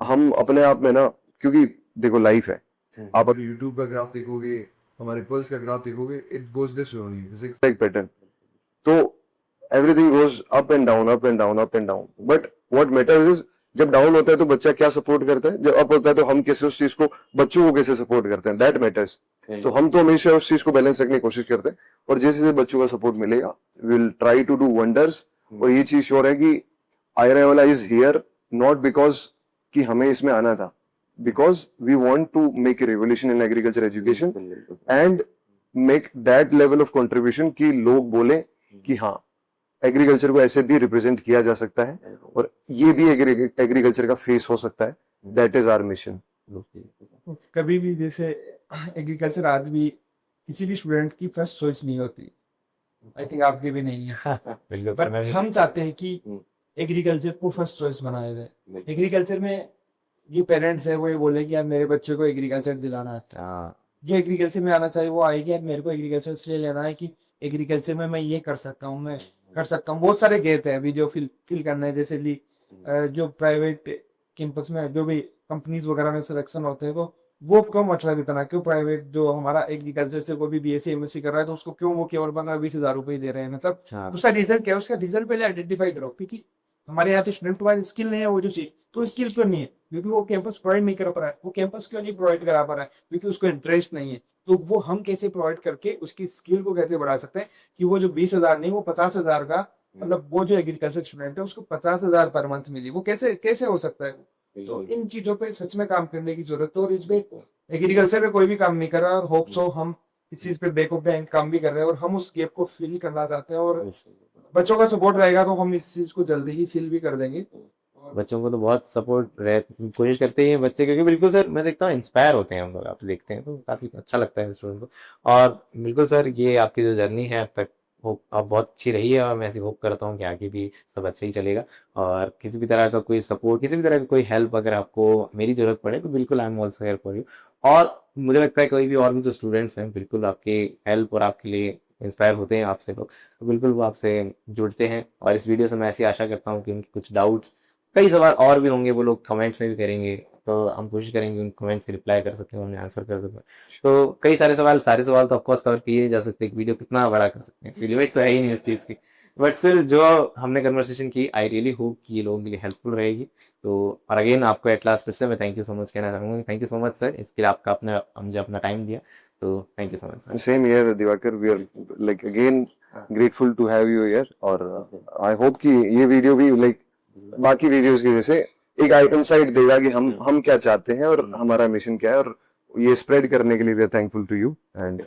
हम अपने आप में ना, क्योंकि देखो लाइफ है, आप अगर यूट्यूब का ग्राफ देखोगे, हमारे पल्स का ग्राफ देखोगे, it goes this way only. एक पैटर्न, तो everything goes up and down, up and down, up and down. But what matters is, जब डाउन होता है तो बच्चा क्या सपोर्ट करता है, जब अप होता है तो हम कैसे उस चीज को, बच्चों को कैसे सपोर्ट करते हैं, दैट मैटर्स। तो हम तो हमेशा उस चीज को बैलेंस रखने की कोशिश करते हैं, और जैसे जैसे बच्चों का सपोर्ट मिलेगा, will try to do wonders. और ये चीज श्योर है कि IRIVAL is here not because कि हमें इसमें आना था, because we want to make a revolution in agriculture education and make that level of contribution कि लोग बोले कि हाँ, एग्रीकल्चर को ऐसे भी रिप्रेजेंट किया जा सकता है और ये भी एग्रीकल्चर का फेस हो सकता है। That is our mission. कभी भी जैसे एग्रीकल्चर आज भी किसी भी स्टूडेंट की फर्स्ट चॉइस नहीं होती, आई थिंक आपकी भी नहीं है। बिल्कुल पर मैं भी- हम चाहते हैं कि एग्रीकल्चर को फर्स्ट चॉइस बनाया जाए। एग्रीकल्चर में जो पेरेंट्स है वो ये बोले कि यार मेरे बच्चे को एग्रीकल्चर दिलाना है, हाँ, जो एग्रीकल्चर में आना चाहिए वो आएगी, यार मेरे को एग्रीकल्चर इसलिए लेना है कि एग्रीकल्चर में मैं ये कर सकता हूँ, मैं कर सकता हूँ। बहुत सारे गेट है अभी जो फिल करना है, जैसे जो प्राइवेट कैंपस में जो भी कंपनीज वगैरह में सिलेक्शन होते हैं, तो वो क्यों मतलब इतना, क्यों प्राइवेट जो हमारा एग्रीकल्चर से कोई भी BSc MSc कर रहा है तो उसको क्यों वो केवल 15-20 हज़ार रुपए ही दे रहे हैं। मतलब हाँ, उसका रिजल्ट क्या है, उसका रिजल्ट पहले आइडेंटिफाई करो, क्योंकि हमारे यहाँ तो स्टूडेंट तुम्हारी स्किल नहीं है, वो जो चाहिए तो स्किल पर नहीं है, क्योंकि वो कैंपस प्रोवाइड नहीं कर पा रहा है। वो कैंपस क्यों नहीं प्रोवाइड करा पा रहा है, क्योंकि उसको इंटरेस्ट नहीं है। तो वो हम कैसे प्रोवाइड करके उसकी स्किल को कैसे बढ़ा सकते हैं कि वो जो 20,000 नहीं, वो 50,000 का, मतलब वो जो एग्रीकल्चर स्टूडेंट है उसको 50,000 पर मंथ मिली, वो कैसे कैसे हो सकता है। तो इन चीजों पे सच में काम करने की जरूरत है। और इसमें एग्रीकल्चर में कोई भी काम नहीं कर रहा, और होप सो हम इस चीज पे बैक ऑफ बैंक काम भी कर रहे हैं, और हम उस गैप को फिल करना चाहते हैं। और बच्चों का सपोर्ट रहेगा तो हम इस चीज को जल्दी ही फिल भी कर देंगे। बच्चों को तो बहुत सपोर्ट कोशिश करते ही हैं बच्चे, क्योंकि बिल्कुल सर मैं देखता हूँ इंस्पायर होते हैं हम लोग, आप देखते हैं तो काफ़ी अच्छा लगता है स्टूडेंट को। और बिल्कुल सर, ये आपकी जो जर्नी है अब तक होप अब बहुत अच्छी रही है, और मैं ऐसी होप करता हूँ कि आगे भी सब अच्छा ही चलेगा। और किसी भी तरह का कोई सपोर्ट, किसी भी तरह का कोई हेल्प अगर आपको मेरी ज़रूरत पड़े तो बिल्कुल I am also here for you. और मुझे लगता है कोई भी और भी जो स्टूडेंट्स हैं बिल्कुल आपके हेल्प और आपके लिए इंस्पायर होते हैं आपसे लोग, तो बिल्कुल वो आपसे जुड़ते हैं। और इस वीडियो से मैं ऐसी आशा करता हूँ कि उनके कुछ डाउट्स, कई सवाल और भी होंगे, वो लोग कमेंट्स में भी करेंगे, तो हम कोशिश करेंगे उन कमेंट्स से रिप्लाई कर सकें, उन्हें आंसर कर सकें। तो कई सारे सवाल तो ऑफकोर्स कवर किए जा सकते हैं, वीडियो कितना बड़ा कर सकते हैं, लिमिट तो है ही नहीं इस चीज़ की। बट फिर जो हमने कन्वर्सेशन की, आई रियली होप कि ये लोगों के लिए हेल्पफुल रहेगी। तो और अगेन आपको एट लास्ट फिर से मैं थैंक यू सो मच कहना चाहूँगा। Thank you so much sir, इसके लिए आपका अपना मुझे अपना टाइम दिया, तो thank you so much sir. Same here Diwakar, we are like again grateful to have you here. और आई होप कि ये वीडियो भी लाइक बाकी वीडियोस की जैसे एक इंसाइट देगा कि हम क्या चाहते हैं और हमारा मिशन क्या है, और ये स्प्रेड करने के लिए we are thankful to you. And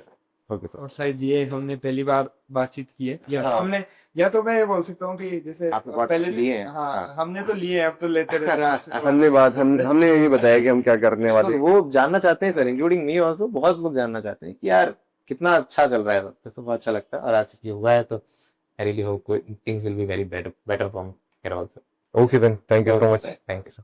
okay sir. और शायद ये हमने पहली बार बातचीत की है, या हाँ। हमने, या तो मैं ये बोल सकता हूँ कि जैसे आपने बात पहले लिए हैं। हाँ, हाँ। हमने तो लिए हैं, अब तो लेते रहते हैं आपसे। हमने ये बताया कि हम क्या करने वाले तो वो जानना चाहते हैं सर, इंक्लूडिंग मी ऑल्सो, बहुत लोग जानना चाहते हैं कि यार कितना अच्छा चल रहा है सब, तो बहुत अच्छा लगता है। और आज ये हुआ है तो I really hope things will be very better for here also. Okay then, thank you so much. Thank you sir.